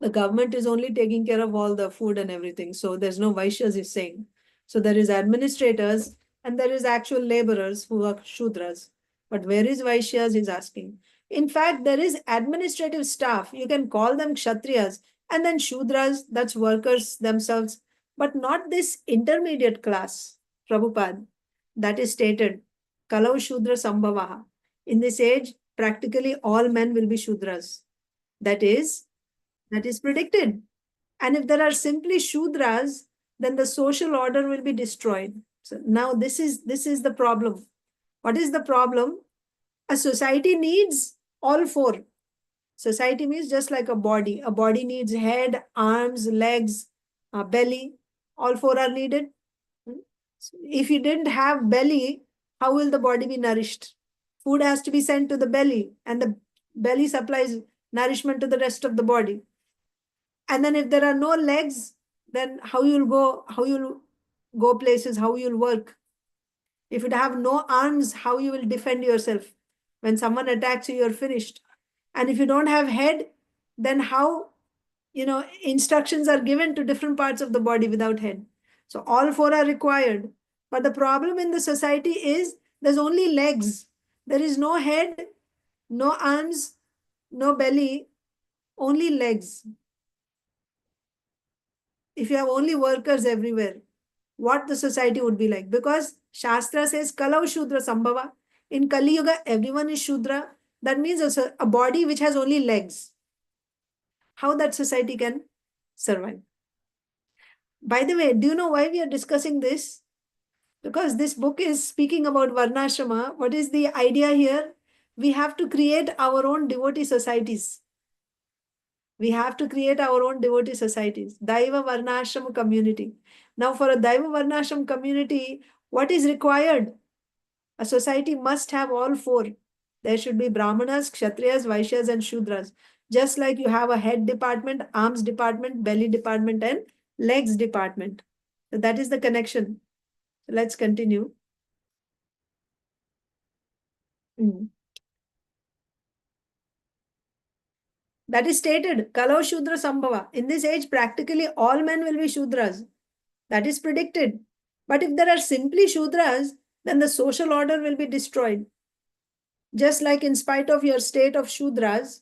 the government is only taking care of all the food and everything. So there's no Vaishyas, is saying. So there is administrators and there is actual laborers who are Shudras. But where is Vaishyas, is asking. In fact, there is administrative staff. You can call them Kshatriyas and then Shudras, that's workers themselves, but not this intermediate class, Prabhupada, that is stated. Kalau Shudra Sambhavaha. In this age, practically all men will be Shudras. That is predicted. And if there are simply Shudras, then the social order will be destroyed. So now this is the problem. What is the problem? A society needs all four. Society means just like a body. A body needs head, arms, legs, belly. All four are needed. If you didn't have belly, how will the body be nourished? Food has to be sent to the belly, and the belly supplies nourishment to the rest of the body. And then if there are no legs, then how you'll go places, how you'll work. If you have no arms, how you will defend yourself? When someone attacks you, you're finished. And if you don't have head, then how, instructions are given to different parts of the body without head. So all four are required. But the problem in the society is there's only legs. There is no head, no arms, no belly, only legs. If you have only workers everywhere, what the society would be like? Because Shastra says, Kalau Shudra Sambhava. In Kali Yuga, everyone is Shudra. That means a body which has only legs. How that society can survive? By the way, do you know why we are discussing this? Because this book is speaking about Varnasrama. What is the idea here? We have to create our own devotee societies. We have to create our own devotee societies. Daiva Varnashram community. Now for a Daiva Varnashram community, what is required? A society must have all four. There should be Brahmanas, Kshatriyas, Vaishyas and Shudras. Just like you have a head department, arms department, belly department and legs department. So that is the connection. So let's continue. That is stated, Kalau Shudra Sambhava. In this age, practically all men will be Shudras. That is predicted. But if there are simply Shudras, then the social order will be destroyed. Just like in spite of your state of Shudras,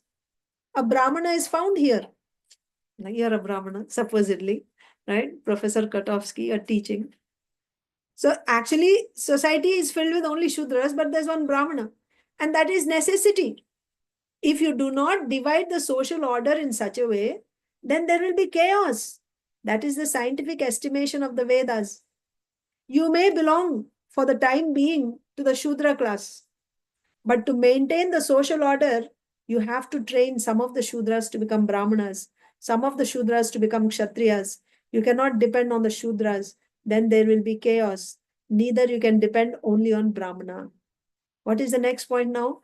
a Brahmana is found here. You're a Brahmana, supposedly, right? Professor KOTOVSKY are teaching. So actually, society is filled with only Shudras, but there's one Brahmana. And that is necessity. If you do not divide the social order in such a way, then there will be chaos. That is the scientific estimation of the Vedas. You may belong for the time being to the Shudra class, but to maintain the social order, you have to train some of the Shudras to become Brahmanas, some of the Shudras to become Kshatriyas. You cannot depend on the Shudras, then there will be chaos. Neither you can depend only on Brahmana. What is the next point now?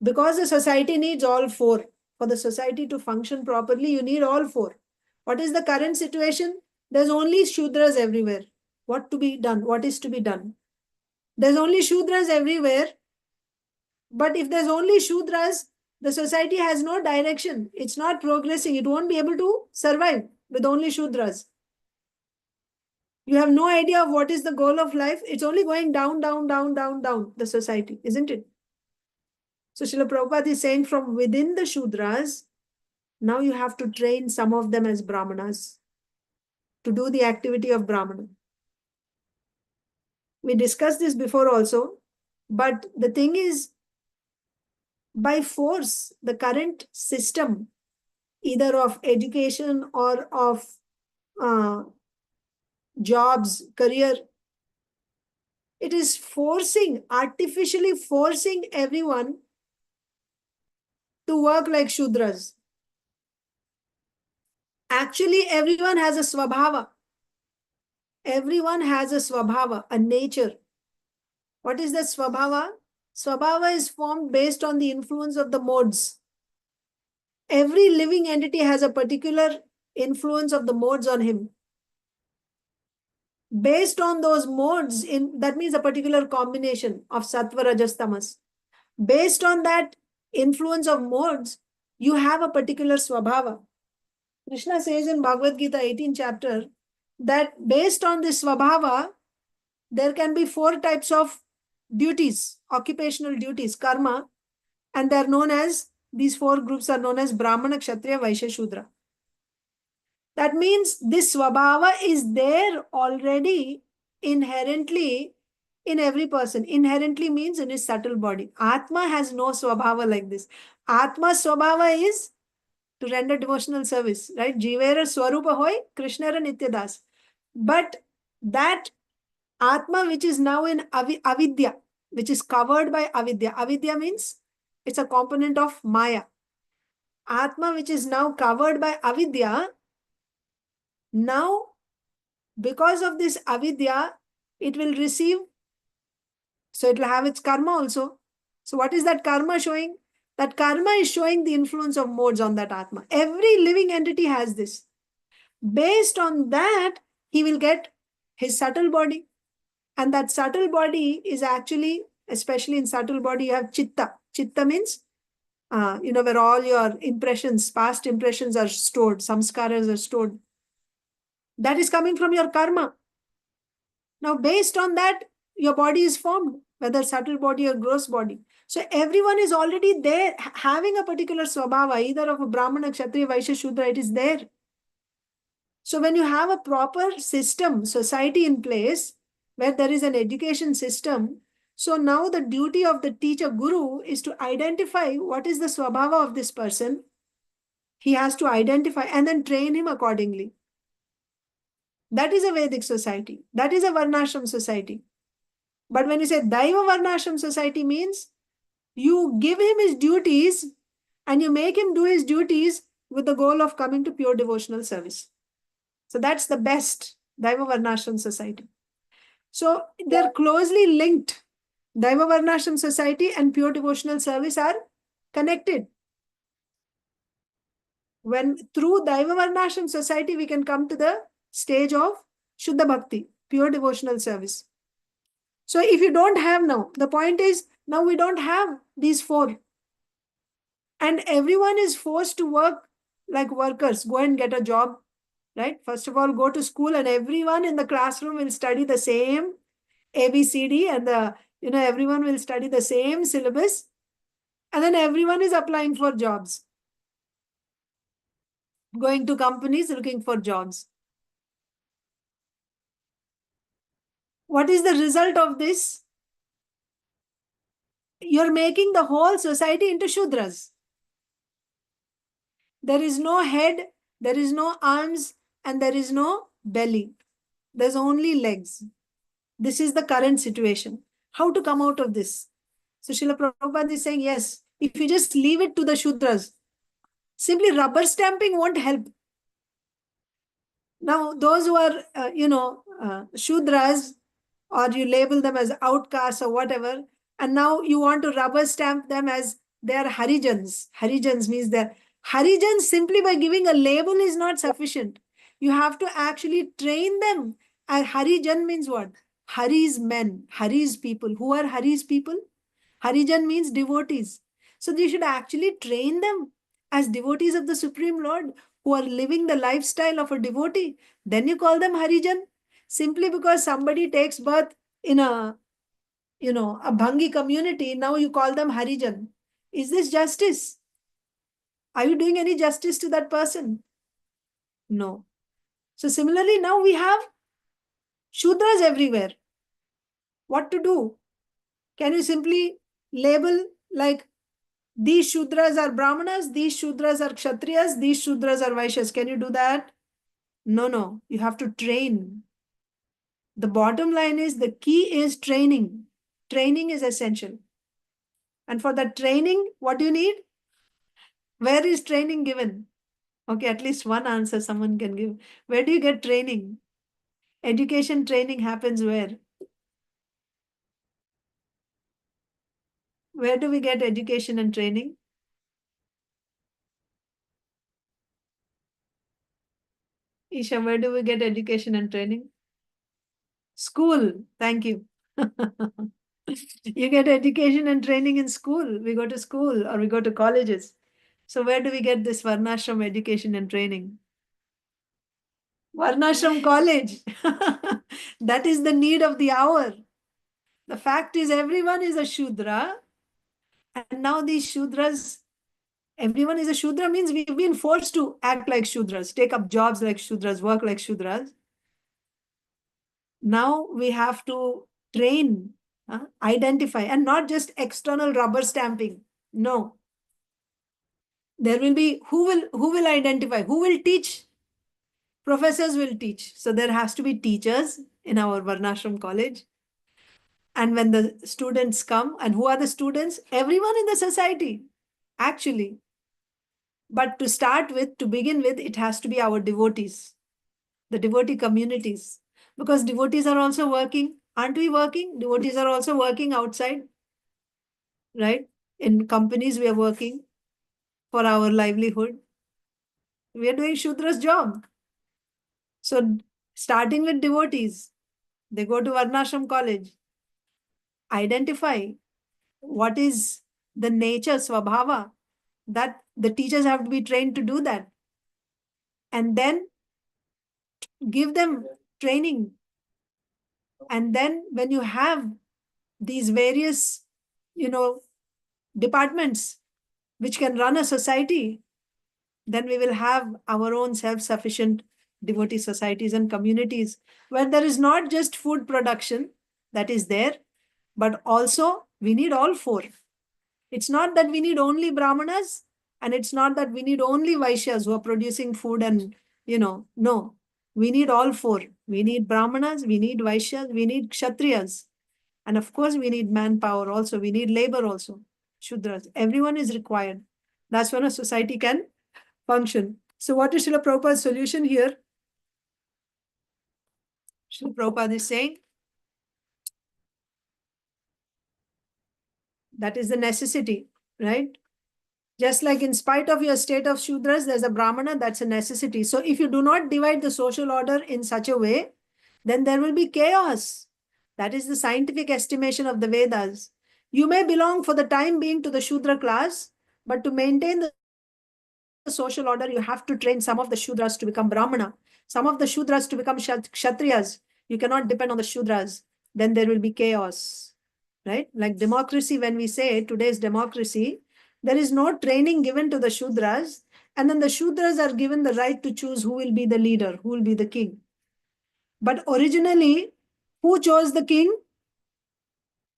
Because the society needs all four. For the society to function properly, you need all four. What is the current situation? There's only Shudras everywhere. What to be done? What is to be done? There's only Shudras everywhere. But if there's only Shudras, the society has no direction. It's not progressing. It won't be able to survive with only Shudras. You have no idea of what is the goal of life. It's only going down, down, down, down, down, the society, isn't it? So Srila Prabhupada is saying from within the Shudras, now you have to train some of them as Brahmanas to do the activity of Brahmana. We discussed this before also, but the thing is, by force, the current system, either of education or of jobs, career, it is forcing, artificially forcing everyone to work like Shudras. Actually, everyone has a swabhava. Everyone has a swabhava, a nature. What is that swabhava? Swabhava is formed based on the influence of the modes. Every living entity has a particular influence of the modes on him. Based on those modes, that means a particular combination of sattva, rajas, tamas. Based on that influence of modes, you have a particular swabhava. Krishna says in Bhagavad Gita 18th chapter that based on this swabhava, there can be 4 types of duties, occupational duties, karma, and they are known as, these 4 groups are known as Brahmana, Kshatriya, Vaishya, Shudra. That means this swabhava is there already inherently in every person. Inherently means in his subtle body. Atma has no swabhava like this. Atma's swabhava is to render devotional service, right? Jivera swarupa hoy, Krishnara nityadas. But that Atma which is now in avidya, which is covered by avidya. Avidya means it's a component of Maya. Atma which is now covered by avidya, now because of this avidya, it will receive, so it will have its karma also. So what is that karma showing? That karma is showing the influence of modes on that Atma. Every living entity has this. Based on that, he will get his subtle body. And that subtle body is actually, especially in subtle body, you have chitta. Chitta means, where all your impressions, past impressions are stored, samskaras are stored. That is coming from your karma. Now, based on that, your body is formed, whether subtle body or gross body. So everyone is already there, having a particular swabhava, either of a Brahmana, Kshatriya, Vaishya, Shudra, it is there. So when you have a proper system, society in place, where there is an education system, so now the duty of the teacher, guru, is to identify what is the swabhava of this person. He has to identify and then train him accordingly. That is a Vedic society. That is a Varnashram society. But when you say Daiva Varnashram society means you give him his duties and you make him do his duties with the goal of coming to pure devotional service. So that's the best Daiva Varnashram society. So they're closely linked. Daiva Varnashram society and pure devotional service are connected. When through Daiva Varnashram society, we can come to the stage of Shuddha Bhakti, pure devotional service. So if you don't have now, the point is, now we don't have these 4. And everyone is forced to work like workers, go and get a job, right? First of all, go to school and everyone in the classroom will study the same ABCD and everyone will study the same syllabus. And then everyone is applying for jobs, going to companies looking for jobs. What is the result of this? You're making the whole society into Shudras. There is no head, there is no arms, and there is no belly. There's only legs. This is the current situation. How to come out of this? So Srila Prabhupada is saying, yes, if you just leave it to the Shudras, simply rubber stamping won't help. Now, those who are, Shudras, or you label them as outcasts or whatever, and now you want to rubber stamp them as they are Harijans. Harijans means they're Harijans simply by giving a label is not sufficient. You have to actually train them. And Harijan means what? Hari's men, Hari's people. Who are Hari's people? Harijan means devotees. So they should actually train them as devotees of the Supreme Lord who are living the lifestyle of a devotee. Then you call them Harijan. Simply because somebody takes birth in a Bhangi community, now you call them Harijan. Is this justice? Are you doing any justice to that person? No. So similarly, now we have Shudras everywhere. What to do? Can you simply label like these Shudras are Brahmanas, these Shudras are Kshatriyas, these Shudras are Vaishyas? Can you do that? No. You have to train. The bottom line is the key is training. Training is essential. And for that training, what do you need? Where is training given? Okay, at least one answer someone can give. Where do you get training? Education training happens where? Where do we get education and training? Isha, where do we get education and training? School. Thank you. You get education and training in school. We go to school or we go to colleges. So where do we get this Varnashram education and training? Varnashram college. That is the need of the hour. The fact is everyone is a Shudra. And now these Shudras, everyone is a Shudra means we've been forced to act like Shudras, take up jobs like Shudras, work like Shudras. Now we have to train, identify, and not just external rubber stamping. No. There will be who will identify, who will teach. Professors will teach. So there has to be teachers in our Varnashram college. And when the students come, and who are the students? Everyone in the society, actually. But to start with, to begin with, it has to be our devotees, the devotee communities. Because devotees are also working. Aren't we working? Devotees are also working outside, right? In companies, we are working for our livelihood. We are doing Shudra's job. So starting with devotees, they go to Varnashram college, identify what is the nature, swabhava, that the teachers have to be trained to do that. And then give them training. And then when you have these various, departments which can run a society, then we will have our own self-sufficient devotee societies and communities where there is not just food production that is there, but also we need all four. It's not that we need only Brahmanas, and it's not that we need only Vaishyas who are producing food and, no. We need all four. We need Brahmanas, we need Vaishyas, we need Kshatriyas. And of course, we need manpower also. We need labor also. Shudras. Everyone is required. That's when a society can function. So what is Srila Prabhupada's solution here? Srila Prabhupada is saying that is the necessity, right? Just like in spite of your state of Shudras, there's a Brahmana, that's a necessity. So if you do not divide the social order in such a way, then there will be chaos. That is the scientific estimation of the Vedas. You may belong for the time being to the Shudra class, but to maintain the social order, you have to train some of the Shudras to become Brahmana, some of the Shudras to become Kshatriyas. You cannot depend on the Shudras. Then there will be chaos, right? Like democracy, when we say today's democracy, there is no training given to the Shudras, and then the Shudras are given the right to choose who will be the leader, who will be the king. But originally, who chose the king?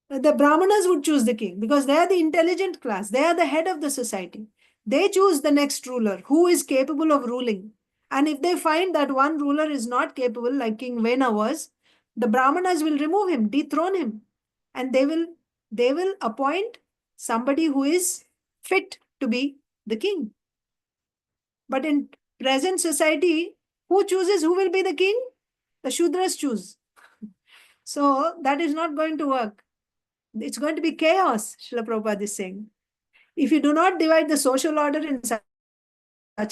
The Brahmanas would choose the king because they are the intelligent class. They are the head of the society. They choose the next ruler who is capable of ruling. And if they find that one ruler is not capable, like King Vena was, the Brahmanas will remove him, dethrone him, and they will appoint somebody who is fit to be the king. But in present society, who chooses who will be the king? The Shudras choose. So that is not going to work. It's going to be chaos, Srila Prabhupada is saying. If you do not divide the social order in such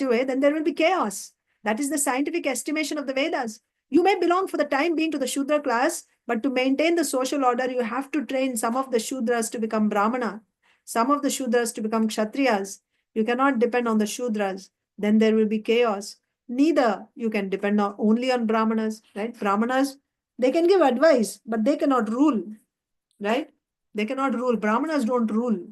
a way, then there will be chaos. That is the scientific estimation of the Vedas. You may belong for the time being to the Shudra class, but to maintain the social order, you have to train some of the Shudras to become Brahmana, some of the Shudras to become Kshatriyas. You cannot depend on the Shudras. Then there will be chaos. Neither you can depend only on Brahmanas, right? Brahmanas, they can give advice, but they cannot rule, right? They cannot rule. Brahmanas don't rule.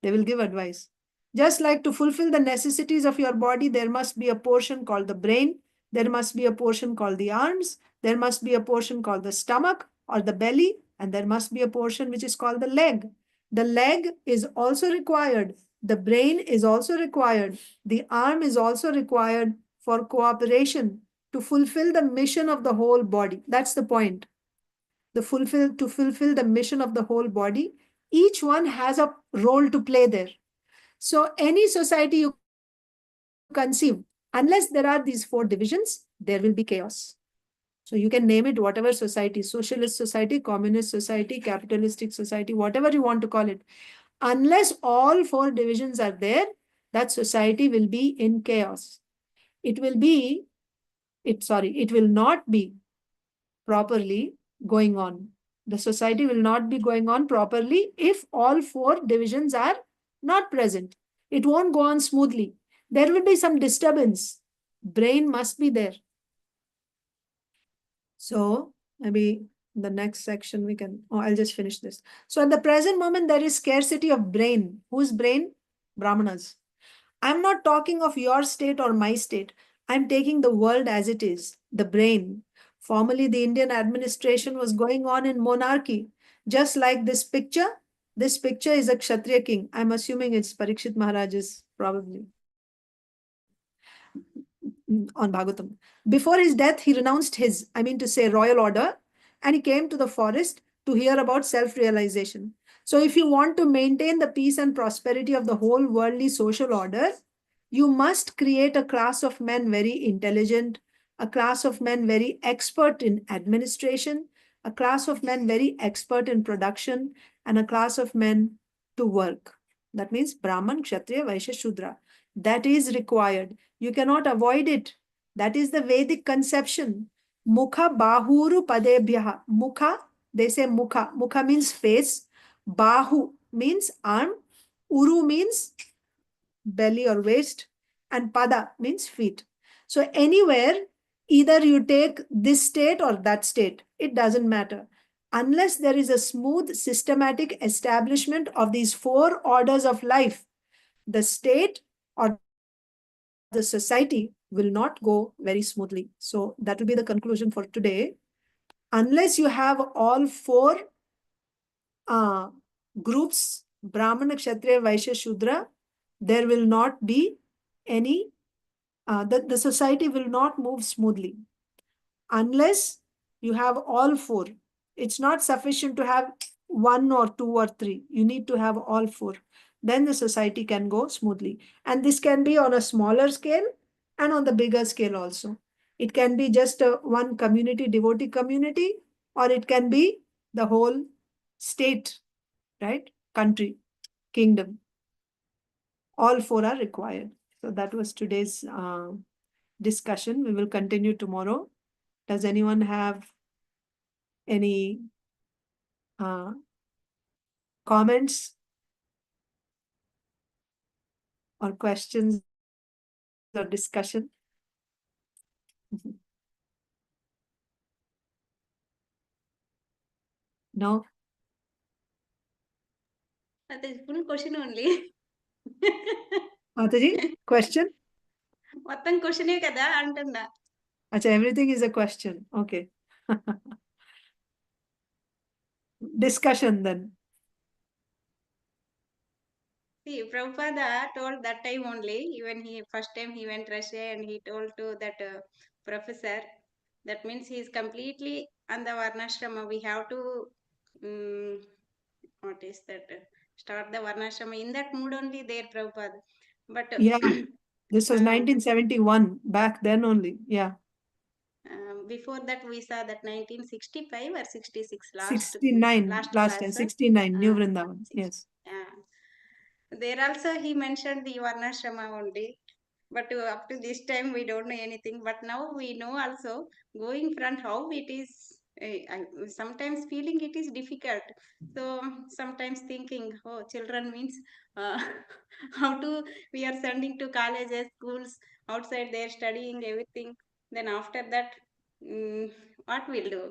They will give advice. Just like to fulfill the necessities of your body, there must be a portion called the brain. There must be a portion called the arms. There must be a portion called the stomach or the belly. And there must be a portion which is called the leg. The leg is also required. The brain is also required. The arm is also required for cooperation to fulfill the mission of the whole body. That's the point. To fulfill the mission of the whole body, each one has a role to play there. So any society you conceive, unless there are these four divisions, there will be chaos. So you can name it whatever society, socialist society, communist society, capitalistic society, whatever you want to call it. Unless all four divisions are there, that society will be in chaos. It will not be properly going on. The society will not be going on properly if all four divisions are not present. It won't go on smoothly. There will be some disturbance. Brain must be there. So maybe the next section we can, I'll just finish this. So at the present moment, there is scarcity of brain. Whose brain? Brahmanas. I'm not talking of your state or my state. I'm taking the world as it is, the brain. Formerly, the Indian administration was going on in monarchy. Just like this picture is a Kshatriya king. I'm assuming it's Parikshit Maharaj's probably on Bhagavatam. Before his death, he renounced his, royal order, and he came to the forest to hear about self-realization. So if you want to maintain the peace and prosperity of the whole worldly social order, you must create a class of men very intelligent, a class of men very expert in administration, a class of men very expert in production, and a class of men to work. That means Brahman, Kshatriya, Vaishya, Shudra. That is required. You cannot avoid it. That is the Vedic conception. Mukha bahuru padebhyaha. Mukha, they say mukha. Mukha means face. Bahu means arm. Uru means belly or waist. And pada means feet. So anywhere, either you take this state or that state. It doesn't matter. Unless there is a smooth, systematic establishment of these four orders of life, the state or the society will not go very smoothly. So that will be the conclusion for today. Unless you have all four groups, Brahmana, Kshatriya, Vaishya, Shudra, there will not be any, the society will not move smoothly. Unless you have all four. It's not sufficient to have one or two or three. You need to have all four. Then the society can go smoothly. And this can be on a smaller scale and on the bigger scale also. It can be just one community, devotee community, or it can be the whole state, right? Country, kingdom. All four are required. So that was today's discussion. We will continue tomorrow. Does anyone have any comments or questions or discussion? No? That is full question only. Mataji, question? మొత్తం క్వశ్చనే కదా అంటున్నా. Acha, everything is a question. Okay. Discussion then. See, Prabhupada told that time only, even he first time he went Russia and he told to that professor, that means he is completely on the Varnasrama. We have to, what is that? Start the Varnasrama. In that mood only there, Prabhupada. But Yeah, this was uh, 1971, back then only. Yeah. before that we saw that 1965 or 66 69, last last time, class. 69, New Uh, Vrindavan. Yes. yeah. There also he mentioned the Varnashrama only. But up to this time we don't know anything. But now we know also going front how it is. I sometimes feeling it is difficult. So sometimes thinking, oh, children means uh, how to we are sending to colleges, schools outside they're studying everything. Then after that, what we'll do?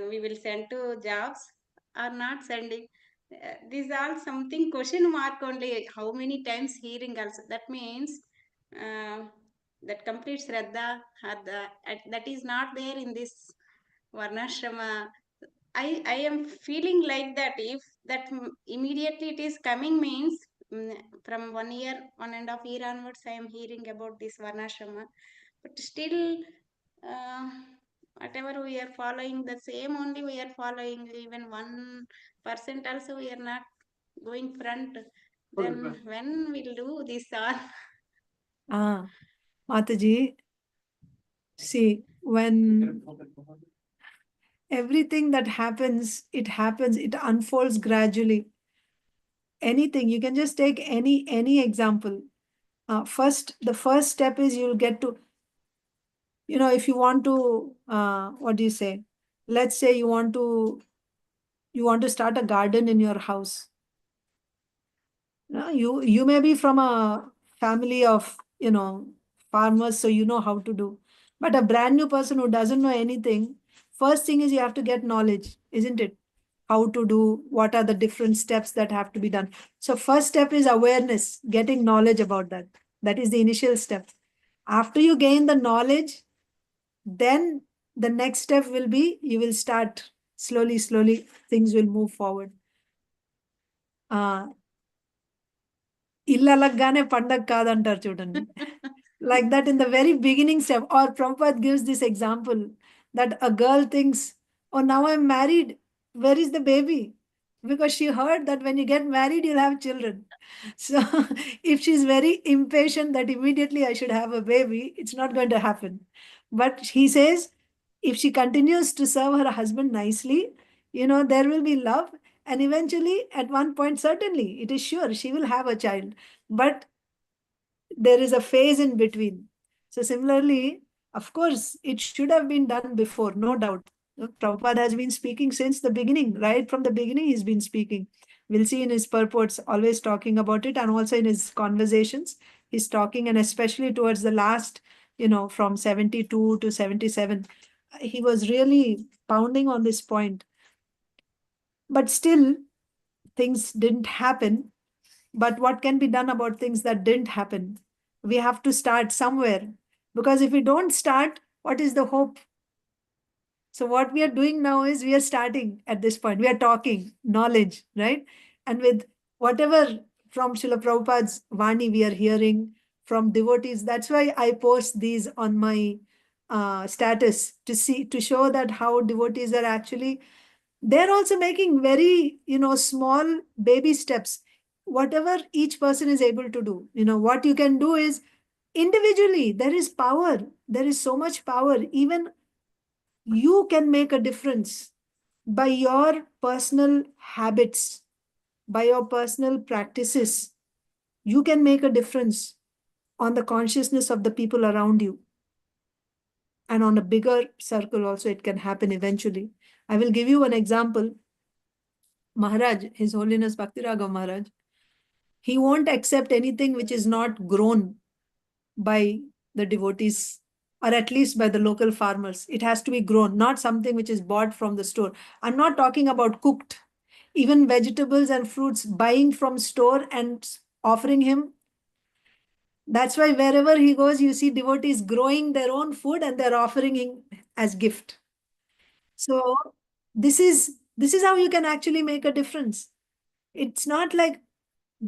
We will send to jobs or not sending. These are something question mark only. How many times hearing also? That means uh, that complete Shraddha or that is not there in this Varnashrama. I am feeling like that if that immediately it is coming means from 1 year, 1.5 year onwards, I am hearing about this Varnashrama. But still, uh, whatever we are following, the same only we are following. Even 1% also we are not going front. Then when we'll do this all? Ah, Mataji, see, when everything that happens, it unfolds gradually. Anything, you can just take any example. The first step is you'll get to, if you want to, what do you say? Let's say you want to start a garden in your house. You may be from a family of, farmers, so you know how to do. But a brand new person who doesn't know anything, first thing is you have to get knowledge, isn't it? How to do, what are the different steps that have to be done. So first step is awareness, getting knowledge about that. That is the initial step. After you gain the knowledge, then the next step will be you will start slowly, things will move forward. ఇల్లలగ్గానే పండగ కాదంటారు చూడండి. Like that in the very beginning step. Or Prabhupada gives this example that a girl thinks, oh, now I'm married. Where is the baby? Because she heard that when you get married, you'll have children. So if she's very impatient that immediately I should have a baby, it's not going to happen. But he says, if she continues to serve her husband nicely, there will be love. And eventually, at one point, certainly, it is sure she will have a child. But there is a phase in between. So similarly, of course, it should have been done before, no doubt. Prabhupada has been speaking since the beginning, right from the beginning, he's been speaking. We'll see in his purports, always talking about it, and also in his conversations, he's talking, and especially towards the last, from 72 to 77, he was really pounding on this point. But still, things didn't happen. But what can be done about things that didn't happen? We have to start somewhere. Because if we don't start, what is the hope? So, what we are doing now is we are starting at this point. We are talking knowledge, right? And with whatever from Srila Prabhupada's Vani we are hearing from devotees, that's why I post these on my status to show that how devotees are actually, they're also making very, small baby steps. Whatever each person is able to do, what you can do is individually, there is power. There is so much power. Even you can make a difference by your personal habits, by your personal practices. You can make a difference on the consciousness of the people around you. And on a bigger circle, also, it can happen eventually. I will give you an example. Maharaj, His Holiness Bhaktiraghav Maharaj, he won't accept anything which is not grown by the devotees, or at least by the local farmers. It has to be grown, not something which is bought from the store. I'm not talking about cooked. Even vegetables and fruits, buying from store and offering him. That's why wherever he goes, you see devotees growing their own food and they're offering him as gift. So this is how you can actually make a difference. It's not like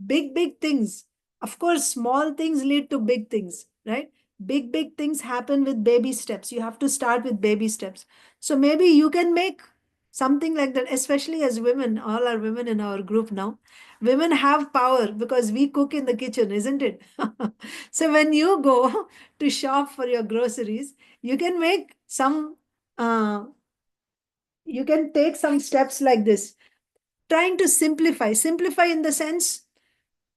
big things. Of course, small things lead to big things, right? Big things happen with baby steps. You have to start with baby steps. So maybe you can make something like that, especially as women. All are women in our group now. Women have power because we cook in the kitchen, isn't it? So when you go to shop for your groceries, you can make some, you can take some steps like this, trying to simplify in the sense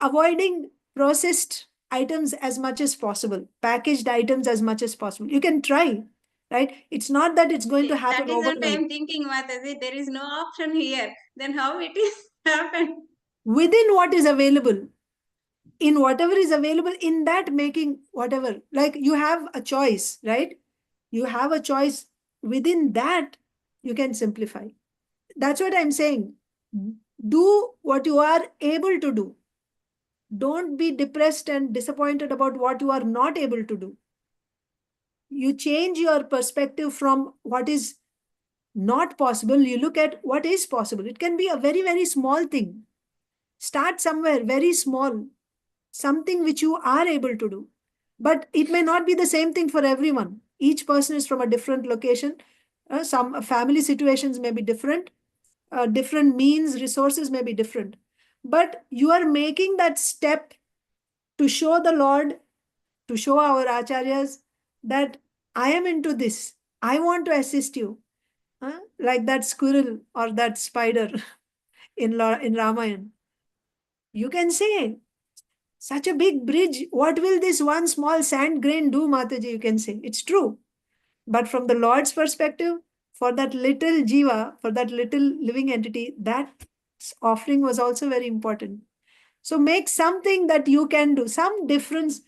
avoiding processed items as much as possible, packaged items as much as possible. You can try, right? It's not that it's going to That happen is what I overnight. am thinking, Mataji. There is no option here. Then how it is happen? Within what is available, in whatever is available, in that making whatever, like you have a choice, right? You have a choice. Within that, you can simplify. That's what I'm saying. Do what you are able to do. Don't be depressed and disappointed about what you are not able to do. You change your perspective from what is not possible. You look at what is possible. It can be a very small thing. Start somewhere very small, something which you are able to do. But it may not be the same thing for everyone. Each person is from a different location. Some family situations may be different. Different means, resources may be different. But you are making that step to show the Lord, to show our acharyas that I am into this. I want to assist you. Like that squirrel or that spider in Ramayana. You can say, such a big bridge, what will this one small sand grain do, Mataji? You can say. It's true. But from the Lord's perspective, for that little jiva, for that little living entity, that offering was also very important. So make something that you can do, some difference.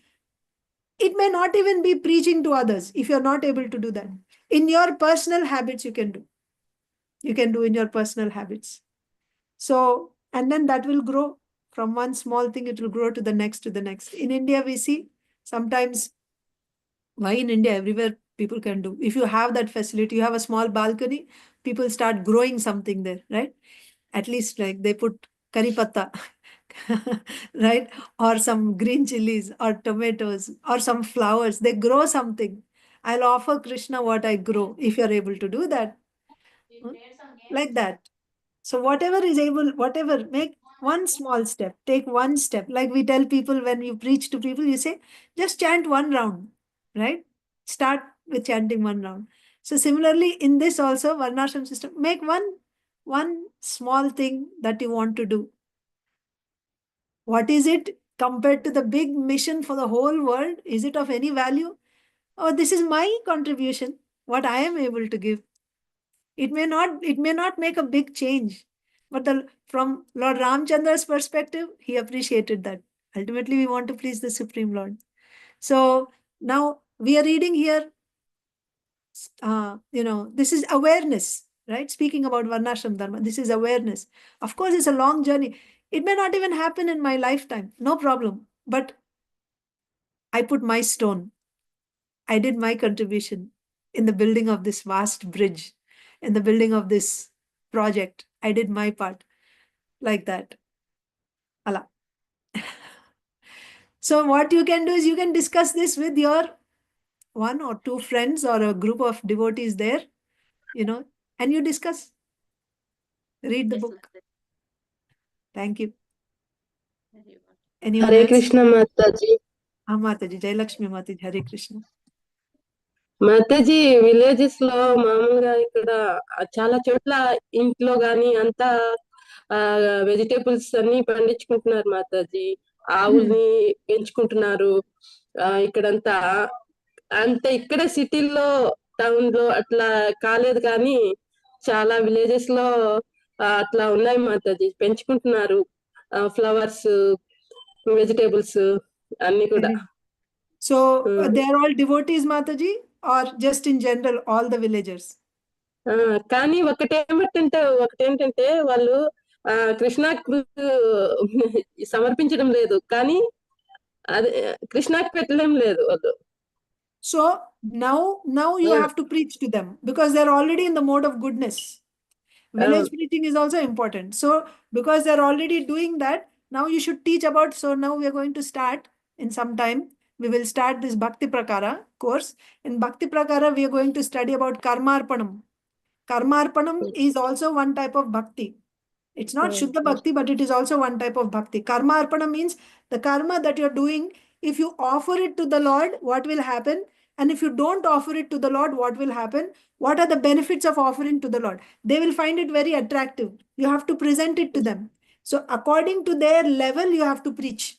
It may not even be preaching to others if you're not able to do that. In your personal habits, you can do. You can do in your personal habits. So, and then that will grow from one small thing, it will grow to the next, to the next. In India, we see sometimes, why in India, everywhere people can do. If you have that facility, you have a small balcony, people start growing something there, right? At least like they put curry patta, right? Or some green chilies or tomatoes or some flowers. They grow something. I'll offer Krishna what I grow if you're able to do that. Like that. So whatever is able, whatever, make one small step, take one step. Like we tell people when you preach to people, you say, just chant one round, right? Start with chanting one round. So similarly, in this also, Varnashram system, make one small thing that you want to do. What is it compared to the big mission for the whole world? Is it of any value? Oh, this is my contribution, what I am able to give. It may not make a big change, but from Lord Ramchandra's perspective, he appreciated that. Ultimately, we want to please the Supreme Lord. So now we are reading here, this is awareness, right? Speaking about Varnashram Dharma, this is awareness. Of course, it's a long journey. It may not even happen in my lifetime, no problem. But I put my stone. I did my contribution in the building of this vast bridge, in the building of this project. I did my part, like that. Allah. So what you can do is you can discuss this with your one or two friends or a group of devotees there, and you discuss, read the Yes, book. Mataji. Thank you. Very well. Anyone Hare else? Krishna Mataji. Mataji, Jai Lakshmi Mataji, Hare Krishna. Mataji villages లో మామూలుగా ఇక్కడ చాలా చోట్ల ఇంట్లో గాని అంతా vegetables అన్ని పండించుకుంటున్నారు మాతాజీ. ఆవుల్ని పెంచుకుంటున్నారు. ఇక్కడంతా అంటే ఇక్కడ సిటీల్లో టౌన్ లో అట్లా కాలేదు కానీ చాలా విలేజెస్ లో అట్లా ఉన్నాయి మాతాజీ. పెంచుకుంటున్నారు ఫ్లవర్స్, వెజిటేబుల్స్ అన్ని కూడా. So they are all devotees, Mataji, or just in general, all the villagers? కానీ ఒకటేంటంటే వాళ్ళు కృష్ణాకు సమర్పించడం లేదు, కానీ అది కృష్ణాకి పెట్టడం లేదు వాళ్ళు. So now you have to preach to them because they're already in the mode of goodness. Village preaching is also important. So because they're already doing that, Now you should teach about, so now we are going to start in some time. We will start this Bhakti Prakara course. In Bhakti Prakara, we are going to study about Karmarpanam. Karmarpanam is also one type of bhakti. It's not Shuddha Bhakti, but it is also one type of bhakti. Karma Arpana means the karma that you're doing, if you offer it to the Lord, what will happen? And if you don't offer it to the Lord, what will happen? What are the benefits of offering to the Lord? They will find it very attractive. You have to present it to them. So according to their level, you have to preach.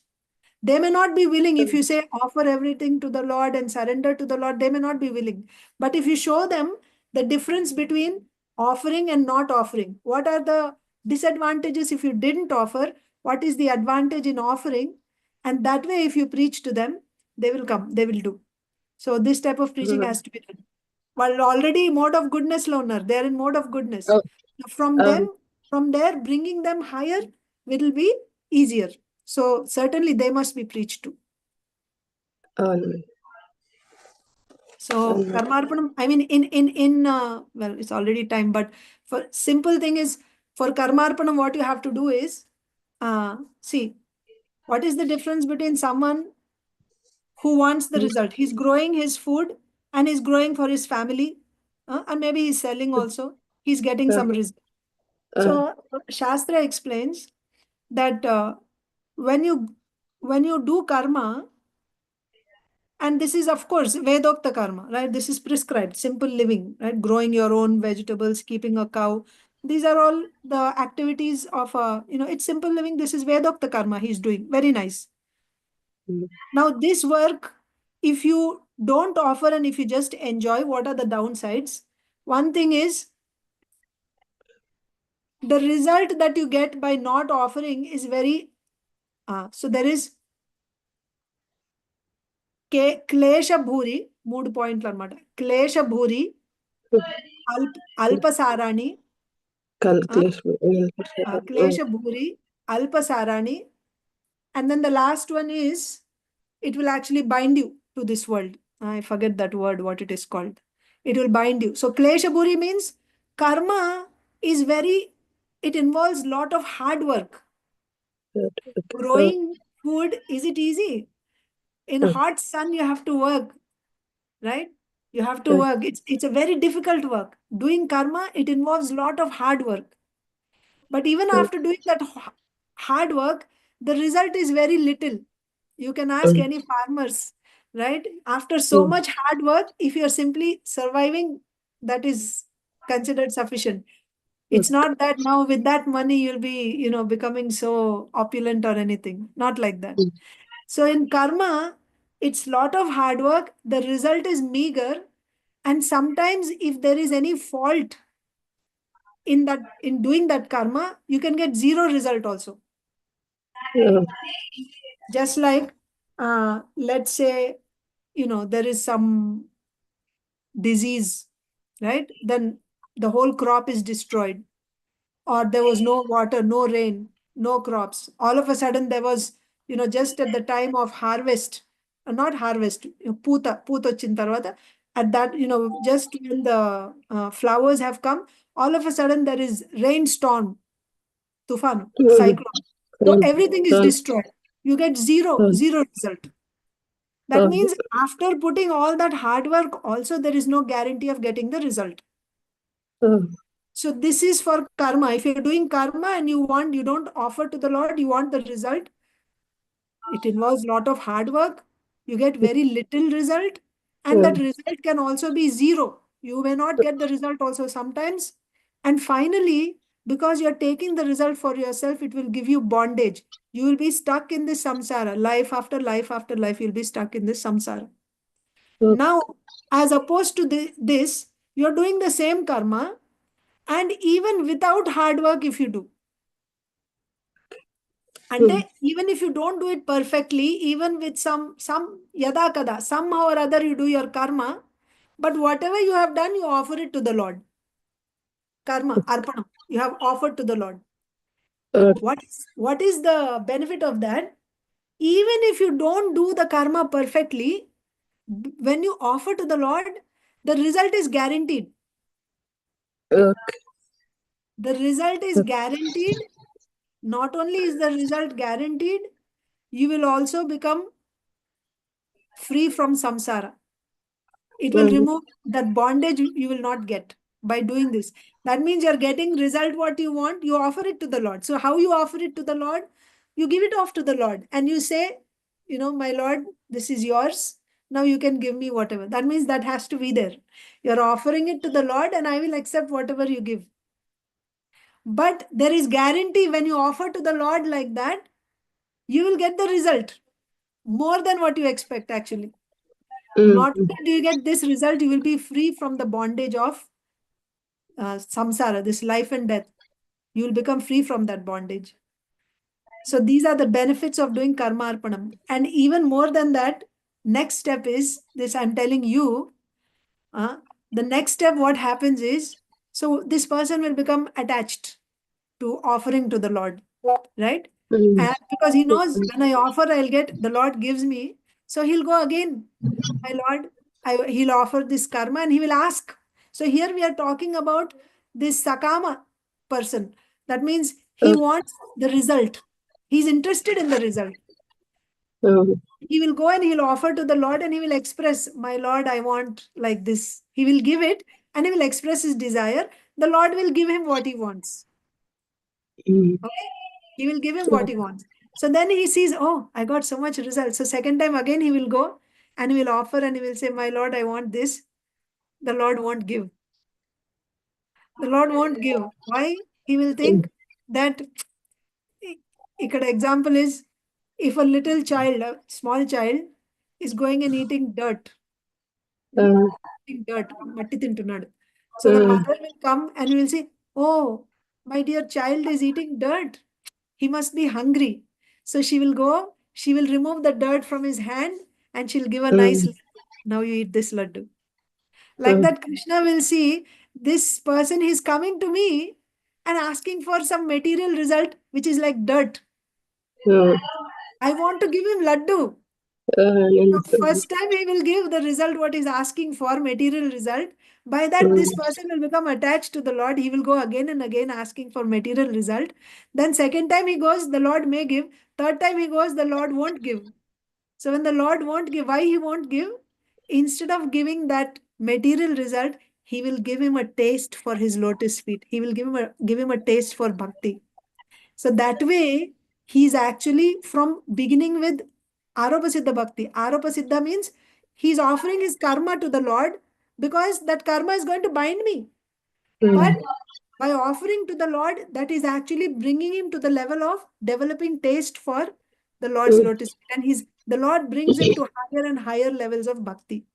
They may not be willing. If you say offer everything to the Lord and surrender to the Lord, they may not be willing. But if you show them the difference between offering and not offering, what are the disadvantages if you didn't offer, what is the advantage in offering, and that way if you preach to them, they will come, they will do. So this type of preaching has to be done. Well, already mode of goodness learner, they are in mode of goodness. From there, bringing them higher will be easier. So certainly they must be preached to. So Karmarpanam, I mean, well, it's already time, but for simple thing is, for Karmarpanam, what you have to do is, see, what is the difference between someone who wants the result? He's growing his food and he's growing for his family, and maybe he's selling also. He's getting some result. So Shastra explains that when you do karma, and this is, of course, Vedokta karma, right? This is prescribed, simple living, right? Growing your own vegetables, keeping a cow. These are all the activities of, it's simple living. This is Vedokta karma he's doing. Very nice. Now, this work, if you don't offer and if you just enjoy, what are the downsides? One thing is, the result that you get by not offering is very, so there is క్లేశ భూరి 3 పాయింట్లు అన్నమాట. క్లేశ భూరి, అల్పసారాణి, క్లేశ భూరి, అల్పసారాణి, and then the last one is, it will actually bind you to this world. I forget that word, what it is called. It will bind you. So klesha bhuri means karma is it involves lot of hard work. Growing food, is it easy? In hot sun, you have to work, right? You have to work. It's a very difficult work. Doing karma, it involves lot of hard work. But even after doing that hard work, the result is very little. You can ask any farmers, right? After so much hard work, if you're simply surviving, that is considered sufficient. It's not that now with that money you'll be, becoming so opulent or anything. Not like that. So in karma, it's lot of hard work. The result is meager. And sometimes if there is any fault in doing that karma, you can get zero result also. Just like, let's say, there is some disease, right? Then the whole crop is destroyed, or there was no water, no rain, no crops. All of a sudden there was, just at the time of harvest, not harvest, puta వచ్చిన తర్వాత, at that, just when the flowers have come, all of a sudden there is rainstorm, tufan, cyclone. So everything is destroyed. You get zero result. That means after putting all that hard work, also there is no guarantee of getting the result. So this is for karma. If you're doing karma and you don't offer to the Lord, you want the result, it involves a lot of hard work. You get very little result, and that result can also be zero. You may not get the result also sometimes. And finally, because you're taking the result for yourself, it will give you bondage. You will be stuck in this samsara. Life after life after life, you'll be stuck in this samsara. Now, as opposed to this, you're doing the same karma, and even without hard work, if you do, and even if you don't do it perfectly, even with some yada kada, somehow or other you do your karma, but whatever you have done, you offer it to the Lord. Karma arpanam, you have offered to the Lord. What is the benefit of that? Even if you don't do the karma perfectly, when you offer to the Lord, the result is guaranteed. The result is guaranteed, Not only is the result guaranteed, you will also become free from samsara. It will remove that bondage you will not get by doing this. That means you're getting result what you want, you offer it to the Lord. So how you offer it to the Lord? You give it off to the Lord and you say, my Lord, this is yours. Now you can give me whatever. That means that has to be there. You're offering it to the Lord and I will accept whatever you give. But there is guarantee when you offer to the Lord like that, you will get the result more than what you expect actually. Not only do you get this result, you will be free from the bondage of samsara, this life and death. You will become free from that bondage. So these are the benefits of doing karma arpanam. And even more than that, next step is this I'm telling you. The next step, what happens is, so this person will become attached to offering to the Lord, right? And because he knows when I offer, I'll get, the Lord gives me. So he'll go again, my Lord, he'll offer this karma and he will ask. So here we are talking about this sakama person. That means he wants the result. He's interested in the result. He will go and he'll offer to the Lord and he will express, my Lord, I want like this. He will give it and he will express his desire. The Lord will give him what he wants. Okay? He will give him what he wants. So then he sees, oh, I got so much result. So second time again he will go and he will offer and he will say, my Lord, I want this. The Lord won't give. The Lord won't give. Why? He will think that, example is, if a little child, a small child, is going and eating dirt, eating dirt, matti tintunnadu. So the mother will come and will say, oh, my dear child is eating dirt. He must be hungry. So she will go, she will remove the dirt from his hand and she'll give a nice laddu. Now you eat this laddu. Like that, Krishna will see this person, he's coming to me and asking for some material result, which is like dirt. I want to give him laddu. So first time he will give the result what he's asking for, material result. By that, this person will become attached to the Lord. He will go again and again asking for material result. Then second time he goes, the Lord may give. Third time he goes, the Lord won't give. So when the Lord won't give, why he won't give? Instead of giving that material result, he will give him a taste for his lotus feet. He will give him a taste for bhakti. So that way, he's actually from beginning with Aropasiddha Bhakti. Aropasiddha means he's offering his karma to the Lord because that karma is going to bind me. But by offering to the Lord, that is actually bringing him to the level of developing taste for the Lord's lotus feet. And the Lord brings him to higher and higher levels of bhakti.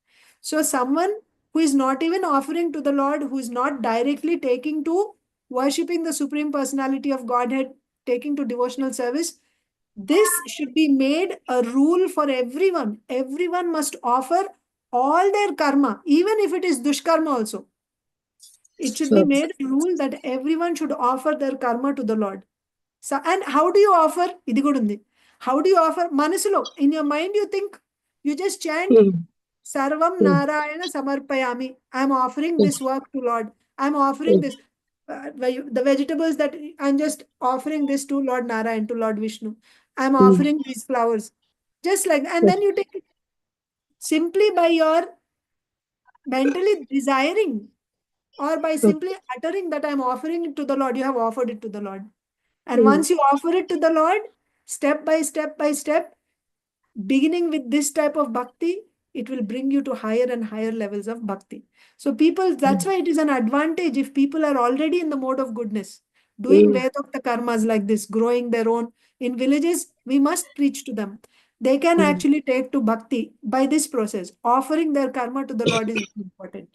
So someone who is not even offering to the Lord, who is not directly taking to worshipping the Supreme Personality of Godhead, taking to devotional service, this should be made a rule for everyone. Everyone must offer all their karma, even if it is dushkarma also. It should be made a rule that everyone should offer their karma to the Lord. So, and how do you offer? Idi kuda undi. How do you offer? Manasulo, in your mind, you think, you just chant, Sarvam Narayana Samarpayami. I'm offering this work to Lord. I'm offering this. The vegetables that I'm just offering this to Lord Narayan, to Lord Vishnu. I'm offering these flowers. Just like, and then you take it simply by your mentally desiring or by simply uttering that I'm offering it to the Lord, you have offered it to the Lord. And once you offer it to the Lord, step by step, beginning with this type of bhakti, it will bring you to higher and higher levels of bhakti. So people, that's why it is an advantage if people are already in the mode of goodness, doing Vedokta karmas like this, growing their own. In villages, we must preach to them. They can actually take to bhakti by this process. Offering their karma to the Lord is very important.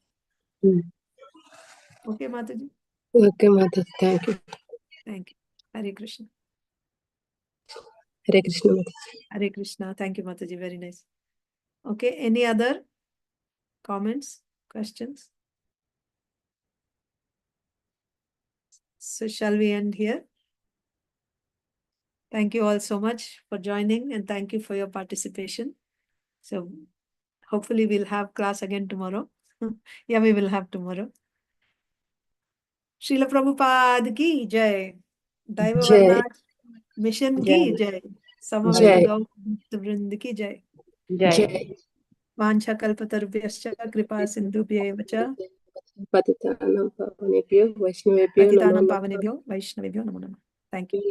Okay, Mataji? Okay, Mother. Thank you. Thank you. Hare Krishna. Hare Krishna, Mother. Hare Krishna. Thank you, Mataji. Very nice. Okay, any other comments, questions? So shall we end here? Thank you all so much for joining and thank you for your participation. So hopefully we'll have class again tomorrow. Yeah, we will have tomorrow. Srila Prabhupada ki jai. Daiva Jai. Varna mission की जय जय, समवेत जय गौ वृंद की जय। जय जय वाञ्छाकल्पतरुभ्यश्च कृपा सिन्धुभ्येव च पतितानां पावनेभ्यो वैष्णवेभ्यो नमो पतितानां नमः। पावनेभ्यो वैष्णवेभ्यो नमो नमः। Thank you.